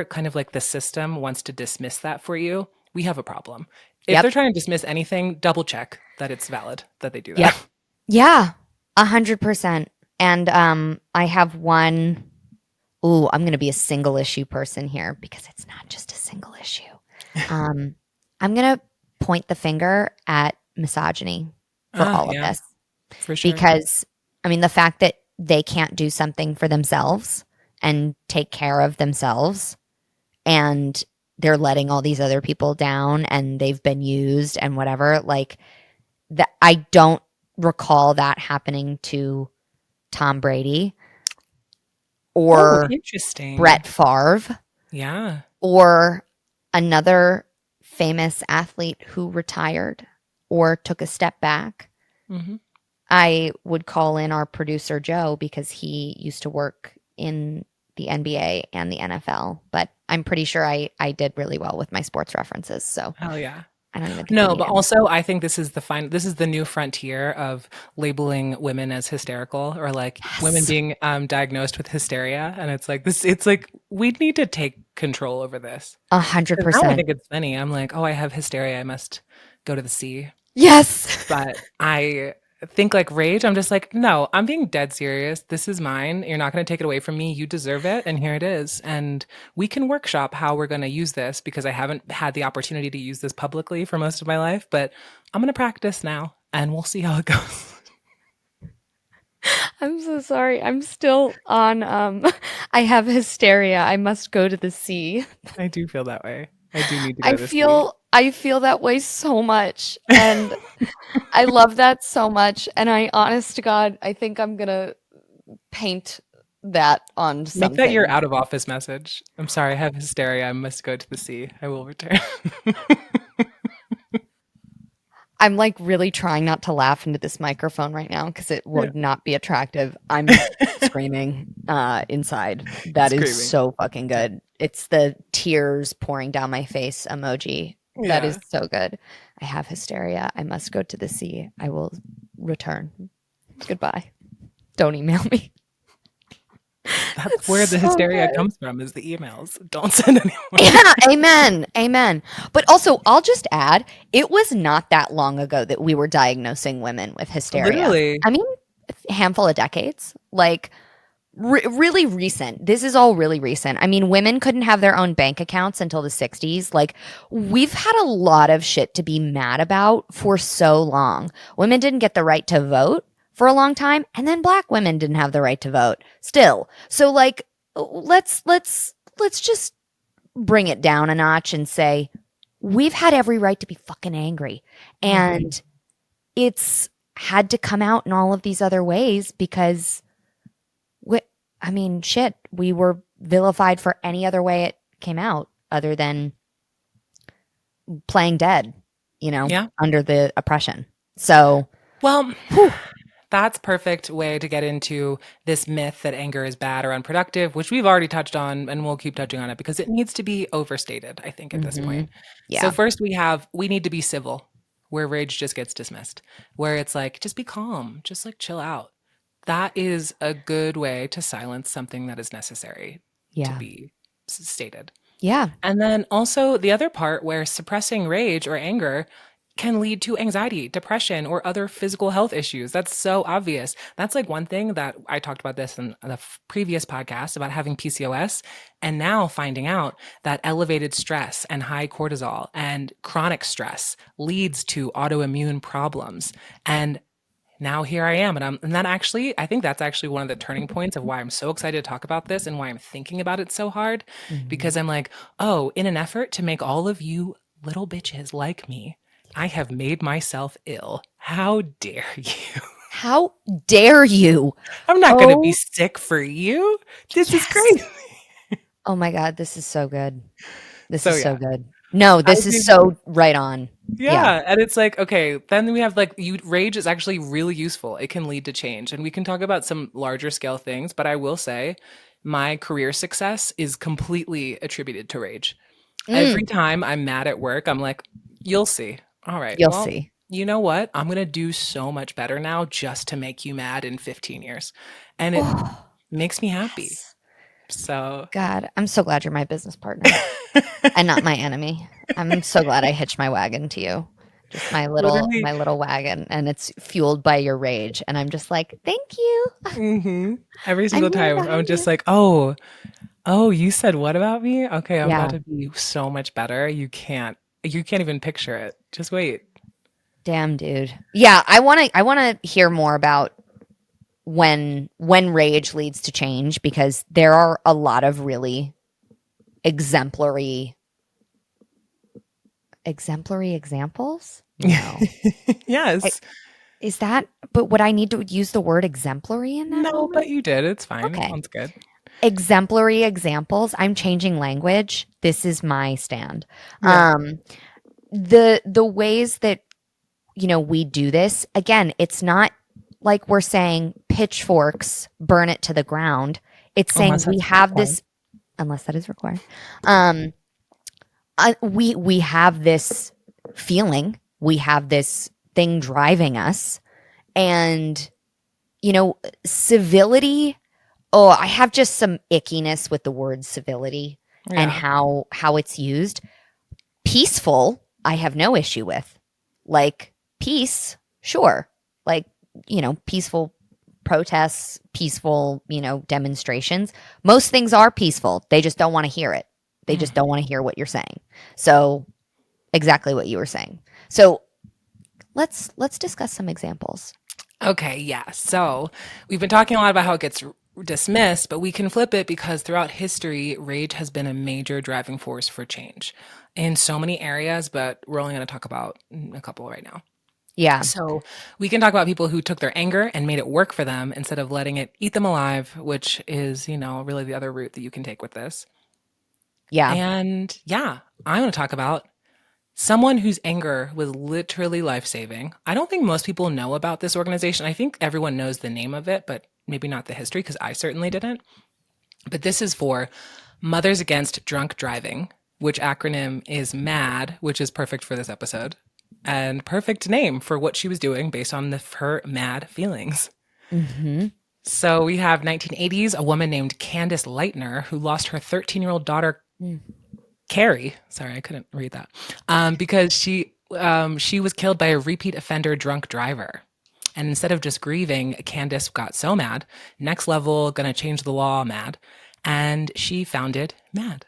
[SPEAKER 1] kind of like the system wants to dismiss that for you, we have a problem. If they're
[SPEAKER 2] Yep.
[SPEAKER 1] trying to dismiss anything, double check that it's valid that they do that.
[SPEAKER 2] Yep. Yeah. 100%. And I have one. Ooh, I'm gonna be a single issue person here because it's not just a single issue. Um, I'm gonna point the finger at misogyny for
[SPEAKER 1] Ah,
[SPEAKER 2] all of
[SPEAKER 1] yeah,
[SPEAKER 2] this.
[SPEAKER 1] for sure.
[SPEAKER 2] Because, I mean, the fact that they can't do something for themselves and take care of themselves, and they're letting all these other people down and they've been used and whatever, like, that I don't recall that happening to Tom Brady
[SPEAKER 1] Oh,
[SPEAKER 2] or
[SPEAKER 1] interesting.
[SPEAKER 2] Brett Favre.
[SPEAKER 1] Yeah.
[SPEAKER 2] or another famous athlete who retired or took a step back.
[SPEAKER 1] Hmm.
[SPEAKER 2] I would call in our producer Joe because he used to work in the NBA and the NFL, but I'm pretty sure I did really well with my sports references, so
[SPEAKER 1] Hell yeah.
[SPEAKER 2] I don't even think we
[SPEAKER 1] No,
[SPEAKER 2] need
[SPEAKER 1] but
[SPEAKER 2] him.
[SPEAKER 1] also I think this is the new frontier of labeling women as hysterical or like women
[SPEAKER 2] Yes,
[SPEAKER 1] being diagnosed with hysteria. And it's like this, it's like we need to take control over this. Because now I
[SPEAKER 2] 100%.
[SPEAKER 1] think it's funny. I'm like, oh, I have hysteria. I must go to the sea.
[SPEAKER 2] Yes.
[SPEAKER 1] But I think like rage, I'm just like, no, I'm being dead serious. This is mine. You're not going to take it away from me. You deserve it. And here it is. And we can workshop how we're going to use this because I haven't had the opportunity to use this publicly for most of my life. But I'm going to practice now and we'll see how it goes.
[SPEAKER 2] I'm so sorry. I'm still on I have hysteria. I must go to the sea.
[SPEAKER 1] I do feel that way. I do need to go to the sea.
[SPEAKER 2] I feel that way so much and I love that so much and I honest to God, I think I'm going to paint that on
[SPEAKER 1] Make that your
[SPEAKER 2] something.
[SPEAKER 1] out of office message. I'm sorry, I have hysteria. I must go to the sea. I will return.
[SPEAKER 2] I'm like really trying not to laugh into this microphone right now because it
[SPEAKER 1] Yeah.
[SPEAKER 2] would not be attractive. I'm screaming inside. That is
[SPEAKER 1] Screaming.
[SPEAKER 2] so fucking good. It's the tears pouring down my face emoji. That is
[SPEAKER 1] Yeah.
[SPEAKER 2] so good. I have hysteria. I must go to the sea. I will return. Goodbye. Don't email me.
[SPEAKER 1] That's
[SPEAKER 2] That's
[SPEAKER 1] where the
[SPEAKER 2] so
[SPEAKER 1] hysteria
[SPEAKER 2] good.
[SPEAKER 1] comes from is the emails. Don't send anyone.
[SPEAKER 2] Yeah, amen. Amen. But also, I'll just add, it was not that long ago that we were diagnosing women with hysteria.
[SPEAKER 1] Literally.
[SPEAKER 2] I mean, a handful of decades. Like really recent. This is all really recent. I mean, women couldn't have their own bank accounts until the 60s. Like, we've had a lot of shit to be mad about for so long. Women didn't get the right to vote for a long time, and then black women didn't have the right to vote still. So like let's just bring it down a notch and say we've had every right to be fucking angry.
[SPEAKER 1] Mhm.
[SPEAKER 2] And it's had to come out in all of these other ways because we, I mean, shit, we were vilified for any other way it came out other than playing dead,
[SPEAKER 1] Yeah.
[SPEAKER 2] under the oppression. So,
[SPEAKER 1] Well,
[SPEAKER 2] whew,
[SPEAKER 1] that's perfect way to get into this myth that anger is bad or unproductive, which we've already touched on and we'll keep touching on it because it needs to be overstated, I think, at this point.
[SPEAKER 2] mhm,
[SPEAKER 1] So
[SPEAKER 2] yeah,
[SPEAKER 1] first we need to be civil, where rage just gets dismissed, where it's like, just be calm, just like chill out. That is a good way to silence something that is necessary to
[SPEAKER 2] yeah,
[SPEAKER 1] be stated.
[SPEAKER 2] yeah,
[SPEAKER 1] And then also the other part where suppressing rage or anger can lead to anxiety, depression, or other physical health issues. That's so obvious. That's like one thing that I talked about this in the previous podcast about having PCOS, and now finding out that elevated stress and high cortisol and chronic stress leads to autoimmune problems. And now here I am. And that actually, I think that's actually one of the turning points of why I'm so excited to talk about this and why I'm thinking about it so hard.
[SPEAKER 2] mhm.
[SPEAKER 1] Because I'm like, oh, in an effort to make all of you little bitches like me, I have made myself ill. How dare you?
[SPEAKER 2] How dare you?
[SPEAKER 1] I'm not going to be
[SPEAKER 2] Oh,
[SPEAKER 1] sick for you. This is
[SPEAKER 2] yes.
[SPEAKER 1] crazy.
[SPEAKER 2] Oh my God, this is so good. This
[SPEAKER 1] So
[SPEAKER 2] is so
[SPEAKER 1] yeah,
[SPEAKER 2] good. No,
[SPEAKER 1] I
[SPEAKER 2] this is
[SPEAKER 1] do.
[SPEAKER 2] so right on. Yeah.
[SPEAKER 1] Yeah, and it's like, okay, then we have like you rage is actually really useful. It can lead to change. And we can talk about some larger scale things, but I will say my career success is completely attributed to rage. Every
[SPEAKER 2] Mm,
[SPEAKER 1] time I'm mad at work, I'm like, you'll see. All right.
[SPEAKER 2] you'll
[SPEAKER 1] Well,
[SPEAKER 2] see.
[SPEAKER 1] you know what? I'm going to do so much better now just to make you mad in 15 years. And it
[SPEAKER 2] Oh,
[SPEAKER 1] makes me happy.
[SPEAKER 2] yes.
[SPEAKER 1] So
[SPEAKER 2] God, I'm so glad you're my business partner and not my enemy. I'm so glad I hitched my wagon to you. Just
[SPEAKER 1] literally,
[SPEAKER 2] my little wagon and it's fueled by your rage and I'm just like, "Thank you.
[SPEAKER 1] every
[SPEAKER 2] I'm
[SPEAKER 1] single
[SPEAKER 2] here
[SPEAKER 1] time I'm
[SPEAKER 2] behind
[SPEAKER 1] just
[SPEAKER 2] you."
[SPEAKER 1] like, oh, oh, you said what about me? Okay, I'm about
[SPEAKER 2] Yeah.
[SPEAKER 1] to be so much better. You can't even picture it. Just wait.
[SPEAKER 2] Damn, dude. Yeah, I want to hear more about when rage leads to change because there are a lot of really exemplary examples? No. I,
[SPEAKER 1] Yes.
[SPEAKER 2] is that but would I need to use the word exemplary in that
[SPEAKER 1] No,
[SPEAKER 2] moment?
[SPEAKER 1] but you did. It's fine. It
[SPEAKER 2] Okay.
[SPEAKER 1] sounds good.
[SPEAKER 2] exemplary examples. I'm changing language. This is my stand.
[SPEAKER 1] Yeah.
[SPEAKER 2] The ways that we do this, again, it's not like we're saying pitchforks, burn it to the ground. It's saying
[SPEAKER 1] Unless
[SPEAKER 2] we
[SPEAKER 1] that's
[SPEAKER 2] have
[SPEAKER 1] required.
[SPEAKER 2] this, unless that is required. Um, we have this feeling, we have this thing driving us, and civility. Oh, I have just some ickiness with the word civility and
[SPEAKER 1] Yeah.
[SPEAKER 2] how it's used. Peaceful, I have no issue with. Like peace, sure. Like, peaceful protests, peaceful, demonstrations. Most things are peaceful. They just don't want to hear it. They just don't want to hear what you're saying. So, exactly what you were saying. So, let's discuss some examples.
[SPEAKER 1] Okay, yeah. So we've been talking a lot about how it gets dismissed, but we can flip it because throughout history, rage has been a major driving force for change in so many areas, but we're only going to talk about a couple right now.
[SPEAKER 2] Yeah.
[SPEAKER 1] So we can talk about people who took their anger and made it work for them instead of letting it eat them alive, which is, really the other route that you can take with this.
[SPEAKER 2] Yeah.
[SPEAKER 1] And yeah, I want to talk about someone whose anger was literally life-saving. I don't think most people know about this organization. I think everyone knows the name of it, but maybe not the history because I certainly didn't. But this is for Mothers Against Drunk Driving, which acronym is MAD, which is perfect for this episode, and perfect name for what she was doing based on her mad feelings.
[SPEAKER 2] Mm-hmm.
[SPEAKER 1] So we have 1980s, a woman named Candace Lightner who lost her 13-year-old daughter Carrie, sorry, I couldn't read that, because she was killed by a repeat offender drunk driver. And instead of just grieving, Candace got so mad, next level, gonna change the law, mad, and she founded MAD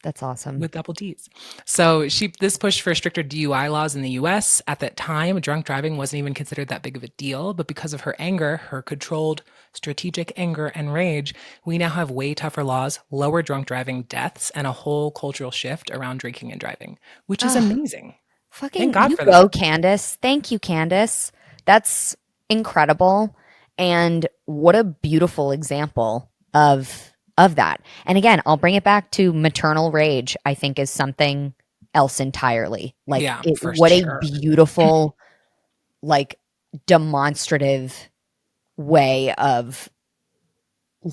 [SPEAKER 2] That's awesome.
[SPEAKER 1] with double D's. So this pushed for stricter DUI laws in the US. At that time, drunk driving wasn't even considered that big of a deal, but because of her anger, her controlled strategic anger and rage, we now have way tougher laws, lower drunk driving deaths, and a whole cultural shift around drinking and driving, which is
[SPEAKER 2] Oh,
[SPEAKER 1] amazing. Thank
[SPEAKER 2] fucking
[SPEAKER 1] God
[SPEAKER 2] you
[SPEAKER 1] for
[SPEAKER 2] go,
[SPEAKER 1] that.
[SPEAKER 2] Candace. Thank you, Candace. That's incredible. And what a beautiful example of that. And again, I'll bring it back to maternal rage, I think is something else entirely. Like
[SPEAKER 1] Yeah, for
[SPEAKER 2] what a
[SPEAKER 1] sure.
[SPEAKER 2] beautiful, like demonstrative way of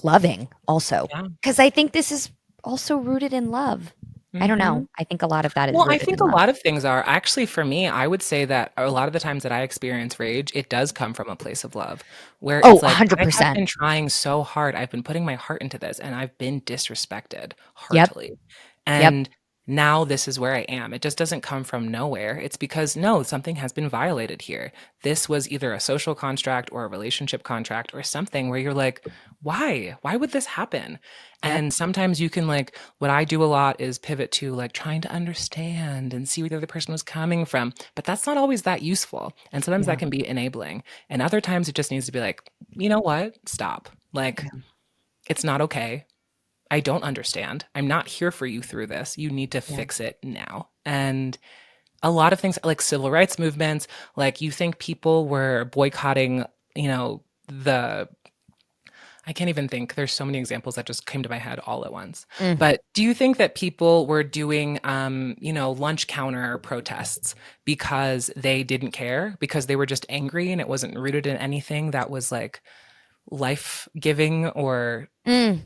[SPEAKER 2] loving also.
[SPEAKER 1] Yeah.
[SPEAKER 2] Because I think this is also rooted in love. I don't
[SPEAKER 1] Hmm.
[SPEAKER 2] know. I think a lot of that is
[SPEAKER 1] Well, I
[SPEAKER 2] rooted
[SPEAKER 1] think
[SPEAKER 2] in
[SPEAKER 1] a
[SPEAKER 2] love.
[SPEAKER 1] lot of things are. Actually, for me, I would say that a lot of the times that I experience rage, it does come from a place of love, where
[SPEAKER 2] Oh,
[SPEAKER 1] it's like, I have
[SPEAKER 2] 100%.
[SPEAKER 1] been trying so hard. I've been putting my heart into this, and I've been disrespected
[SPEAKER 2] Yep.
[SPEAKER 1] heartily.
[SPEAKER 2] Yep.
[SPEAKER 1] And now this is where I am. It just doesn't come from nowhere. It's because, no, something has been violated here. This was either a social contract or a relationship contract or something where you're like, why? Why would this happen?
[SPEAKER 2] Yep.
[SPEAKER 1] And sometimes you can like, what I do a lot is pivot to like trying to understand and see where the other person was coming from. But that's not always that useful. And sometimes
[SPEAKER 2] Yeah.
[SPEAKER 1] that can be enabling. And other times it just needs to be like, you know what? Stop. Like,
[SPEAKER 2] Yeah.
[SPEAKER 1] it's not okay. I don't understand. I'm not here for you through this. You need to
[SPEAKER 2] Yeah.
[SPEAKER 1] fix it now. And a lot of things like civil rights movements, like you think people were boycotting, the I can't even think. There's so many examples that just came to my head all at once.
[SPEAKER 2] Mm.
[SPEAKER 1] But do you think that people were doing, lunch counter protests because they didn't care, because they were just angry and it wasn't rooted in anything that was like life giving or,
[SPEAKER 2] Mm.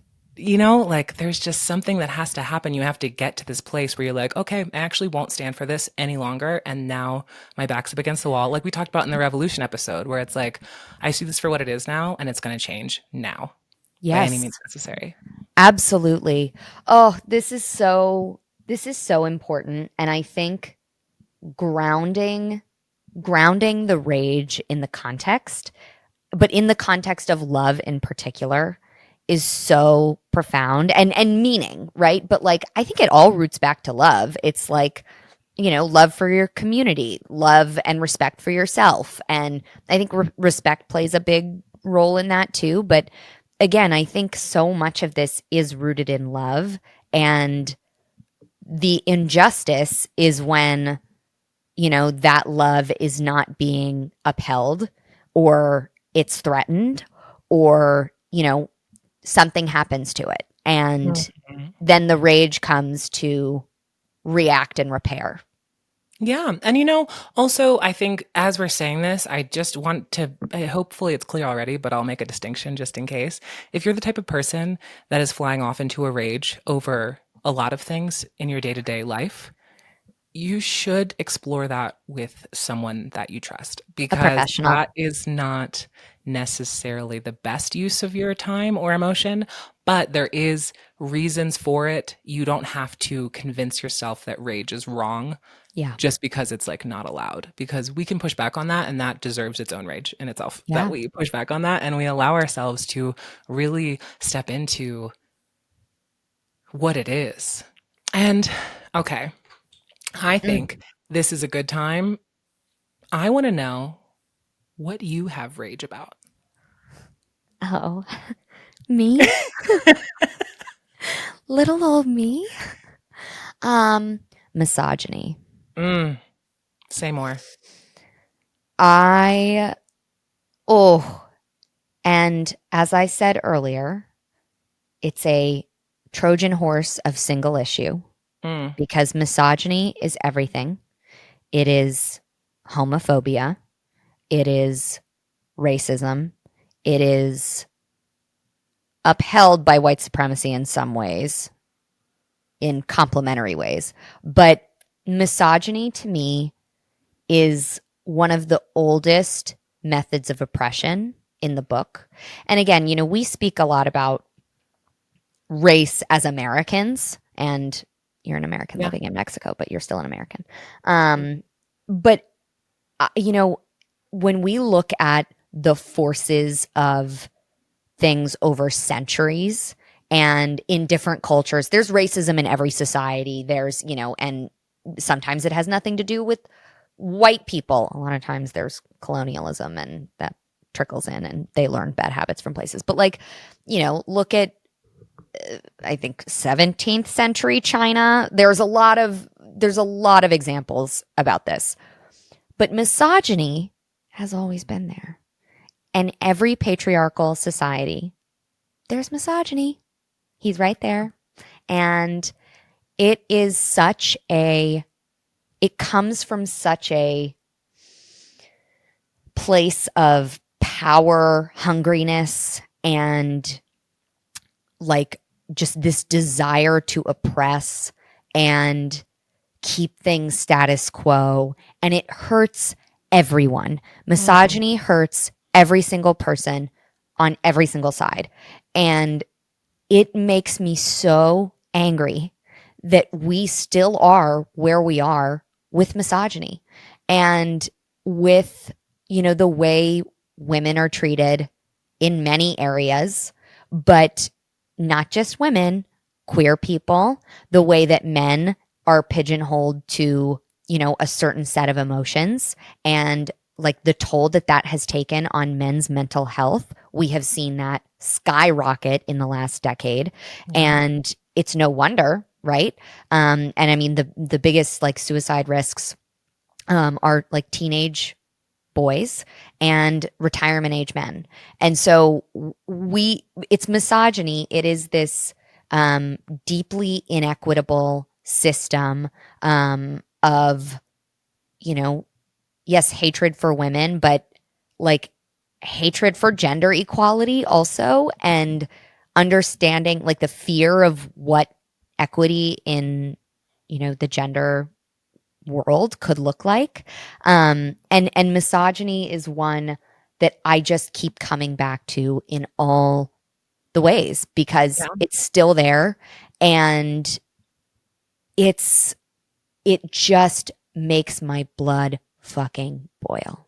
[SPEAKER 1] like there's just something that has to happen. You have to get to this place where you're like, okay, I actually won't stand for this any longer. And now my back's up against the wall. Like we talked about in the revolution episode, where it's like, I see this for what it is now, and it's going to change now by any
[SPEAKER 2] Yes.
[SPEAKER 1] means necessary.
[SPEAKER 2] Absolutely. Oh, this is so important. And I think grounding grounding the rage in the context, but in the context of love in particular, is so profound and meaning, right? But like I think it all roots back to love. It's like, love for your community, love and respect for yourself. And I think respect plays a big role in that too. But again, I think so much of this is rooted in love. And the injustice is when, that love is not being upheld or it's threatened or, something happens to it. And
[SPEAKER 1] Mhm.
[SPEAKER 2] then the rage comes to react and repair.
[SPEAKER 1] Yeah. And also, I think as we're saying this, I just want to, hopefully it's clear already, but I'll make a distinction just in case. If you're the type of person that is flying off into a rage over a lot of things in your day to day life, you should explore that with someone that you trust
[SPEAKER 2] A
[SPEAKER 1] because
[SPEAKER 2] professional.
[SPEAKER 1] that is not necessarily the best use of your time or emotion, but there is reasons for it. You don't have to convince yourself that rage is wrong
[SPEAKER 2] Yeah.
[SPEAKER 1] just because it's like not allowed, because we can push back on that and that deserves its own rage in itself, that
[SPEAKER 2] Yeah.
[SPEAKER 1] we push back on that and we allow ourselves to really step into what it is. And okay, I
[SPEAKER 2] Mm.
[SPEAKER 1] think this is a good time. I want to know what you have rage about.
[SPEAKER 2] Oh, me? Little old me? Um, Misogyny.
[SPEAKER 1] Mm, say more.
[SPEAKER 2] I, oh, and as I said earlier, it's a Trojan horse of single issue
[SPEAKER 1] Mm,
[SPEAKER 2] because misogyny is everything. It is homophobia. It is racism. It is upheld by white supremacy in some ways, in complementary ways. But misogyny to me is one of the oldest methods of oppression in the book. And again, we speak a lot about race as Americans, and you're an American
[SPEAKER 1] yeah.
[SPEAKER 2] living in Mexico, but you're still an American. But, you know, when we look at the forces of things over centuries and in different cultures, there's racism in every society. And sometimes it has nothing to do with white people. A lot of times there's colonialism and that trickles in and they learn bad habits from places. But look at I think 17th century China. There's a lot of examples about this. But misogyny has always been there. And every patriarchal society, there's misogyny. He's right there. And it is it comes from such a place of power, hungriness, and like just this desire to oppress and keep things status quo. And it hurts everyone.
[SPEAKER 1] Mm,
[SPEAKER 2] Misogyny hurts every single person on every single side. And it makes me so angry that we still are where we are with misogyny and with, the way women are treated in many areas, but not just women, queer people, the way that men are pigeonholed to, a certain set of emotions and like the toll that that has taken on men's mental health. We have seen that skyrocket in the last decade.
[SPEAKER 1] yeah.
[SPEAKER 2] And it's no wonder, right? And I mean, the biggest like suicide risks are like teenage boys and retirement age men. And so it's misogyny. It is this deeply inequitable system of, you know, yes, hatred for women, but like hatred for gender equality also, and understanding like the fear of what equity in, the gender world could look like. And misogyny is one that I just keep coming back to in all the ways because
[SPEAKER 1] Yeah.
[SPEAKER 2] it's still there and it's it just makes my blood fucking boil.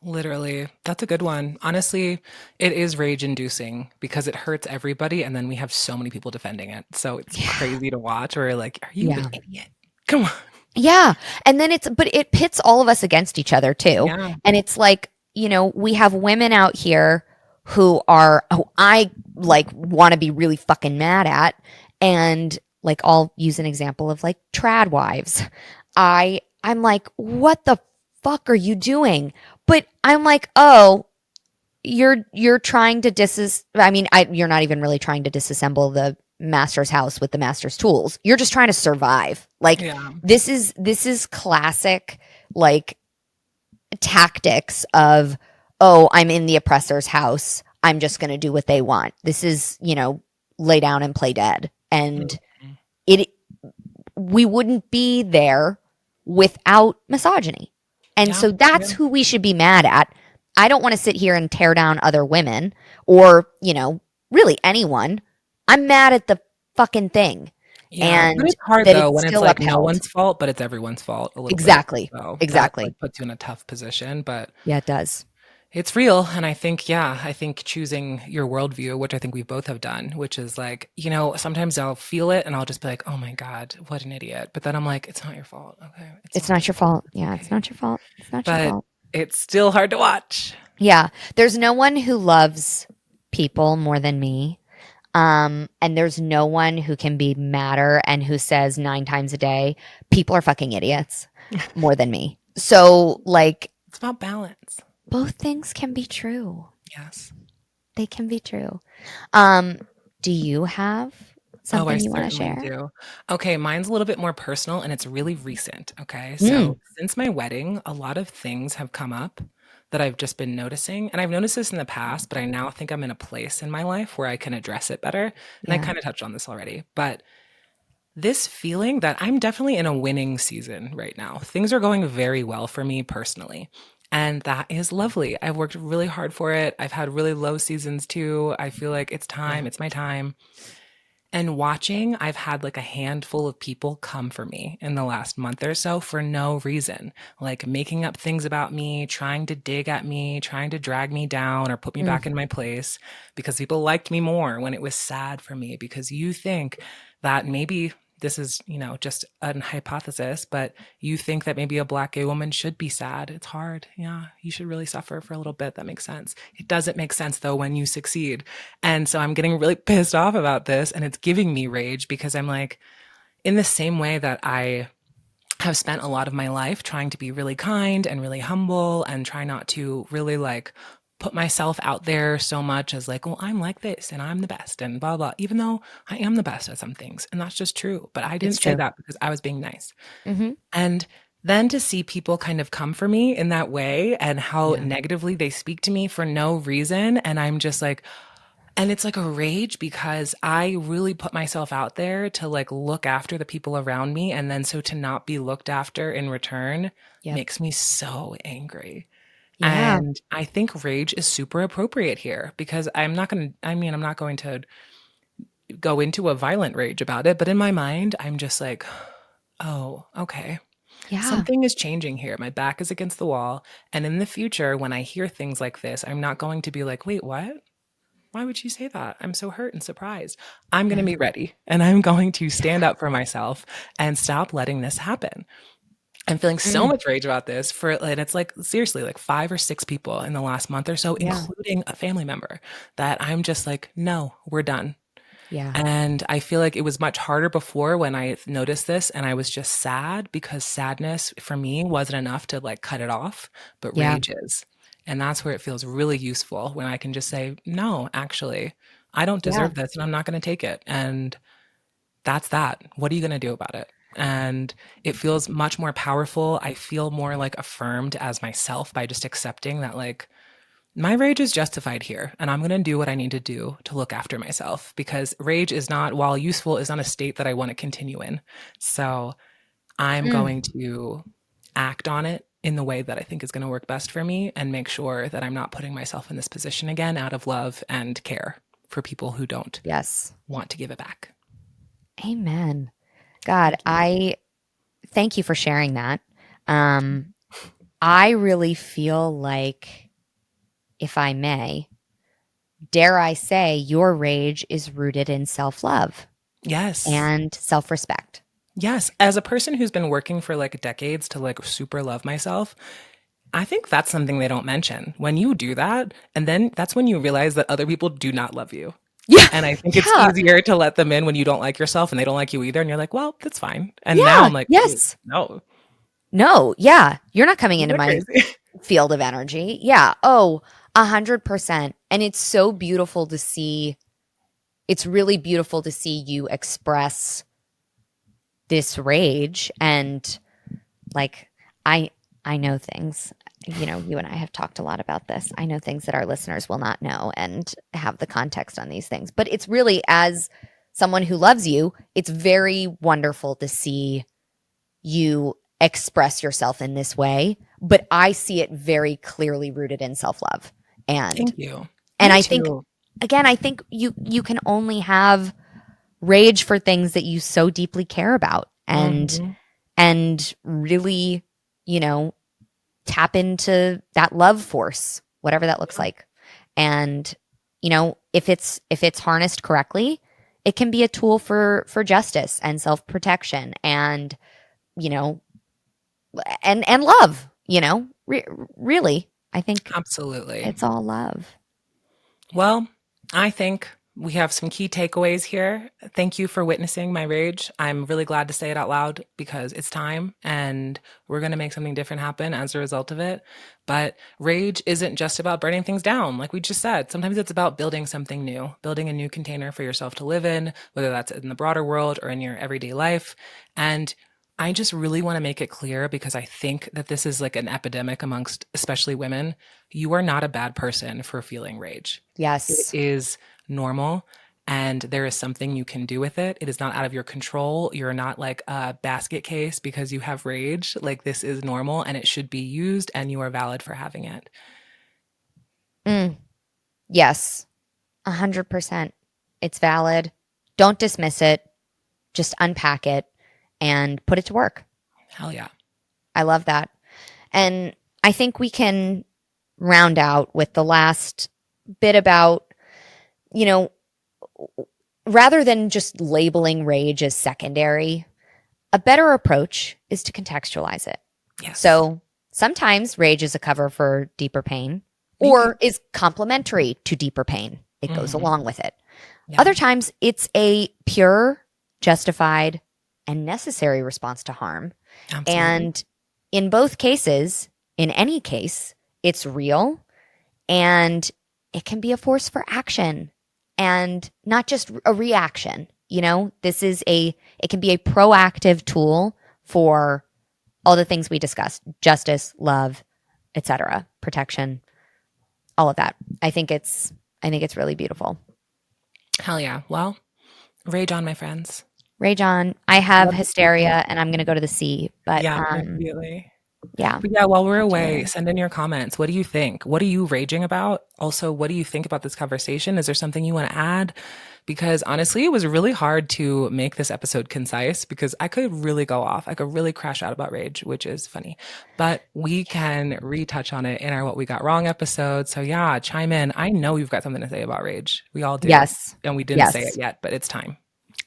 [SPEAKER 1] Literally. That's a good one. Honestly, it is rage inducing because it hurts everybody. And then we have so many people defending it. So it's
[SPEAKER 2] Yeah.
[SPEAKER 1] crazy to watch. Where like, are you an
[SPEAKER 2] Yeah.
[SPEAKER 1] idiot? Come on.
[SPEAKER 2] Yeah. And then but it pits all of us against each other too.
[SPEAKER 1] Yeah.
[SPEAKER 2] And it's like, we have women out here who I like want to be really fucking mad at. And like, I'll use an example of like trad wives. I'm like, what the fuck are you doing? But I'm like, oh, you're trying to I mean, you're not even really trying to disassemble the master's house with the master's tools. You're just trying to survive. Like
[SPEAKER 1] Yeah.
[SPEAKER 2] this is classic like tactics of, oh, I'm in the oppressor's house. I'm just going to do what they want. This is, lay down and play dead. And
[SPEAKER 1] Mhm.
[SPEAKER 2] it we wouldn't be there without misogyny. And
[SPEAKER 1] Yeah.
[SPEAKER 2] so that's
[SPEAKER 1] Yeah.
[SPEAKER 2] who we should be mad at. I don't want to sit here and tear down other women or, really anyone. I'm mad at the fucking thing
[SPEAKER 1] Yeah, but
[SPEAKER 2] and
[SPEAKER 1] it's hard
[SPEAKER 2] that
[SPEAKER 1] though
[SPEAKER 2] it's
[SPEAKER 1] when it's
[SPEAKER 2] still
[SPEAKER 1] like no
[SPEAKER 2] upheld.
[SPEAKER 1] one's fault, but it's everyone's fault a little bit.
[SPEAKER 2] Exactly.
[SPEAKER 1] So that like
[SPEAKER 2] Exactly.
[SPEAKER 1] puts you in a tough position, but
[SPEAKER 2] Yeah, it does.
[SPEAKER 1] it's real. And I think, yeah, I think choosing your worldview, which I think we both have done, which is like, sometimes I'll feel it and I'll just be like, oh my God, what an idiot. But then I'm like, it's not your fault. Okay. It's
[SPEAKER 2] It's
[SPEAKER 1] not
[SPEAKER 2] not
[SPEAKER 1] your
[SPEAKER 2] your
[SPEAKER 1] fault.
[SPEAKER 2] fault.
[SPEAKER 1] It's
[SPEAKER 2] Yeah, it's
[SPEAKER 1] okay.
[SPEAKER 2] not your fault. It's not your
[SPEAKER 1] But
[SPEAKER 2] fault.
[SPEAKER 1] it's still hard to watch.
[SPEAKER 2] Yeah. There's no one who loves people more than me. And there's no one who can be madder and who says 9 times a day, people are fucking idiots more than me. So, like,
[SPEAKER 1] It's about balance.
[SPEAKER 2] both things can be true.
[SPEAKER 1] Yes.
[SPEAKER 2] They can be true. Um, do you have
[SPEAKER 1] Oh, I
[SPEAKER 2] something you want to
[SPEAKER 1] certainly
[SPEAKER 2] share?
[SPEAKER 1] do. Okay, mine's a little bit more personal and it's really recent. Okay.
[SPEAKER 2] Mm,
[SPEAKER 1] So, since my wedding, a lot of things have come up that I've just been noticing. And I've noticed this in the past, but I now think I'm in a place in my life where I can address it better. And I
[SPEAKER 2] yeah.
[SPEAKER 1] kind of touched on this already, but this feeling that I'm definitely in a winning season right now. Things are going very well for me personally. And that is lovely. I've worked really hard for it. I've had really low seasons too. I feel like it's
[SPEAKER 2] Yeah.
[SPEAKER 1] time, it's my time. And watching, I've had like a handful of people come for me in the last month or so for no reason, like making up things about me, trying to dig at me, trying to drag me down or put me
[SPEAKER 2] Mm,
[SPEAKER 1] back in my place because people liked me more when it was sad for me. Because you think that maybe this is, just an hypothesis, but you think that maybe a Black gay woman should be sad. It's hard. Yeah, you should really suffer for a little bit. That makes sense. It doesn't make sense though when you succeed. And so I'm getting really pissed off about this and it's giving me rage because I'm like, in the same way that I have spent a lot of my life trying to be really kind and really humble and try not to really like put myself out there so much as like, well, I'm like this and I'm the best and blah, blah, even though I am the best at some things. And that's just true. But I
[SPEAKER 2] it's
[SPEAKER 1] didn't say
[SPEAKER 2] true.
[SPEAKER 1] that because I was being nice.
[SPEAKER 2] Hmm.
[SPEAKER 1] And then to see people kind of come for me in that way and how
[SPEAKER 2] Yeah.
[SPEAKER 1] negatively they speak to me for no reason. And I'm just like, and it's like a rage because I really put myself out there to like look after the people around me. And then so to not be looked after in return
[SPEAKER 2] Yep.
[SPEAKER 1] makes me so angry.
[SPEAKER 2] Yeah.
[SPEAKER 1] And I think rage is super appropriate here because I'm not going to go into a violent rage about it. But in my mind, I'm just like, oh, okay.
[SPEAKER 2] Yeah.
[SPEAKER 1] Something is changing here. My back is against the wall. And in the future, when I hear things like this, I'm not going to be like, wait, what? Why would you say that? I'm so hurt and surprised. I'm going to
[SPEAKER 2] Yeah.
[SPEAKER 1] be ready and I'm going to stand up for myself and stop letting this happen. I'm feeling so
[SPEAKER 2] Mm,
[SPEAKER 1] much rage about this and it's like seriously like 5 or 6 people in the last month or so,
[SPEAKER 2] yeah.
[SPEAKER 1] including a family member that I'm just like, no, we're done.
[SPEAKER 2] Yeah.
[SPEAKER 1] And I feel like it was much harder before when I noticed this and I was just sad because sadness for me wasn't enough to like cut it off, but
[SPEAKER 2] Yeah.
[SPEAKER 1] rage is. And that's where it feels really useful when I can just say, no, actually, I don't
[SPEAKER 2] Yeah.
[SPEAKER 1] deserve this and I'm not going to take it. And that's that. What are you going to do about it? And it feels much more powerful. I feel more like affirmed as myself by just accepting that, like, my rage is justified here, and I'm going to do what I need to do to look after myself because rage is not, while useful, is not a state that I want to continue in. So I'm
[SPEAKER 2] Mm,
[SPEAKER 1] going to act on it in the way that I think is going to work best for me and make sure that I'm not putting myself in this position again out of love and care for people who don't
[SPEAKER 2] yes.
[SPEAKER 1] want to give it back.
[SPEAKER 2] Amen. God,
[SPEAKER 1] Thank you.
[SPEAKER 2] I thank you for sharing that. Um, I really feel like, if I may, dare I say, your rage is rooted in self love
[SPEAKER 1] Yes.
[SPEAKER 2] and self respect.
[SPEAKER 1] Yes. As a person who's been working for like decades to like super love myself, I think that's something they don't mention. When you do that, and then that's when you realize that other people do not love you.
[SPEAKER 2] Yeah.
[SPEAKER 1] And I think it's
[SPEAKER 2] Yeah.
[SPEAKER 1] easier to let them in when you don't like yourself and they don't like you either. And you're like, well, that's fine. And now
[SPEAKER 2] Yeah.
[SPEAKER 1] I'm like,
[SPEAKER 2] Yes.
[SPEAKER 1] no,
[SPEAKER 2] No. Yeah. You're not coming
[SPEAKER 1] isn't
[SPEAKER 2] into
[SPEAKER 1] that
[SPEAKER 2] my
[SPEAKER 1] crazy?
[SPEAKER 2] field of energy. Yeah. Oh, 100%. And it's so beautiful to see. It's really beautiful to see you express this rage. And like, I know things, you know, you and I have talked a lot about this. I know things that our listeners will not know and have the context on these things. But it's really, as someone who loves you, it's very wonderful to see you express yourself in this way. But I see it very clearly rooted in self-love. And
[SPEAKER 1] Thank you.
[SPEAKER 2] and
[SPEAKER 1] Me
[SPEAKER 2] I think,
[SPEAKER 1] too.
[SPEAKER 2] again, I think you can only have rage for things that you so deeply care about,
[SPEAKER 1] Hmm.
[SPEAKER 2] and really, you know, tap into that love force, whatever that looks like. And, you know, if it's harnessed correctly, it can be a tool for justice and self-protection and, you know, and love, you know. Really, I think
[SPEAKER 1] Absolutely.
[SPEAKER 2] it's all love.
[SPEAKER 1] Well, I think we have some key takeaways here. Thank you for witnessing my rage. I'm really glad to say it out loud because it's time and we're going to make something different happen as a result of it. But rage isn't just about burning things down, like we just said. Sometimes it's about building something new, building a new container for yourself to live in, whether that's in the broader world or in your everyday life. And I just really want to make it clear because I think that this is like an epidemic amongst especially women. You are not a bad person for feeling rage. It
[SPEAKER 2] Yes.
[SPEAKER 1] is normal and there is something you can do with it. It is not out of your control. You're not like a basket case because you have rage. Like this is normal and it should be used and you are valid for having it.
[SPEAKER 2] Mm, yes. 100%. It's valid. Don't dismiss it. Just unpack it and put it to work.
[SPEAKER 1] Hell yeah.
[SPEAKER 2] I love that. And I think we can round out with the last bit about, you know, rather than just labeling rage as secondary, a better approach is to contextualize it.
[SPEAKER 1] Yes.
[SPEAKER 2] So sometimes rage is a cover for deeper pain
[SPEAKER 1] Maybe.
[SPEAKER 2] or is complementary to deeper pain. It goes
[SPEAKER 1] Hmm.
[SPEAKER 2] along with it.
[SPEAKER 1] Yeah.
[SPEAKER 2] Other times it's a pure, justified, and necessary response to harm.
[SPEAKER 1] Absolutely.
[SPEAKER 2] And in both cases, in any case, it's real and it can be a force for action and not just a reaction. You know, it can be a proactive tool for all the things we discussed: justice, love, etc., protection, all of that. I think it's really beautiful.
[SPEAKER 1] Hell yeah. Well, rage on, my friends.
[SPEAKER 2] Ray John, I have
[SPEAKER 1] Love to speak to you.
[SPEAKER 2] hysteria and I'm going to go to the sea, but
[SPEAKER 1] Yeah, immediately.
[SPEAKER 2] yeah,
[SPEAKER 1] But yeah, while we're
[SPEAKER 2] talk to you
[SPEAKER 1] away,
[SPEAKER 2] later.
[SPEAKER 1] send in your comments. What do you think? What are you raging about? Also, what do you think about this conversation? Is there something you want to add? Because honestly, it was really hard to make this episode concise because I could really go off. I could really crash out about rage, which is funny. But we can retouch on it in our What We Got Wrong episode. So yeah, chime in. I know you've got something to say about rage. We all do.
[SPEAKER 2] Yes.
[SPEAKER 1] And we didn't say it
[SPEAKER 2] Yes.
[SPEAKER 1] yet, but it's time.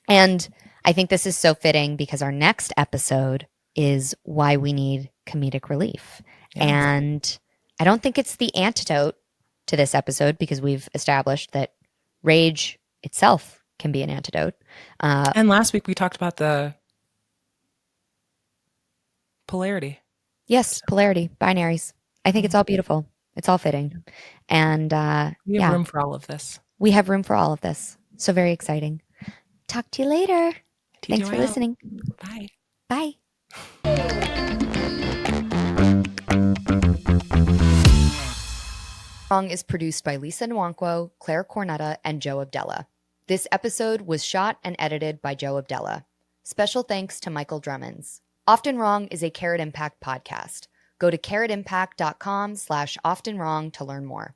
[SPEAKER 2] And I think this is so fitting because our next episode is why we need comedic relief.
[SPEAKER 1] Yeah.
[SPEAKER 2] And I don't think it's the antidote to this episode because we've established that rage itself can be an antidote.
[SPEAKER 1] And last week we talked about the polarity.
[SPEAKER 2] Yes, polarity, binaries. I think it's
[SPEAKER 1] Mhm.
[SPEAKER 2] all beautiful. It's all fitting. And
[SPEAKER 1] We have
[SPEAKER 2] yeah,
[SPEAKER 1] room for all of this.
[SPEAKER 2] we have room for all of this. So very exciting. Talk to you later. Thanks for
[SPEAKER 1] TGIL.
[SPEAKER 2] listening.
[SPEAKER 1] Bye.
[SPEAKER 2] Bye. Song is produced by Lisa Nwankwo, Claire Cornetta, and Joe Abdella. This episode was shot and edited by Joe Abdella. Special thanks to Michael Drummonds. Often Wrong is a Carrot Impact podcast. Go to carrotimpact.com/oftenwrong to learn more.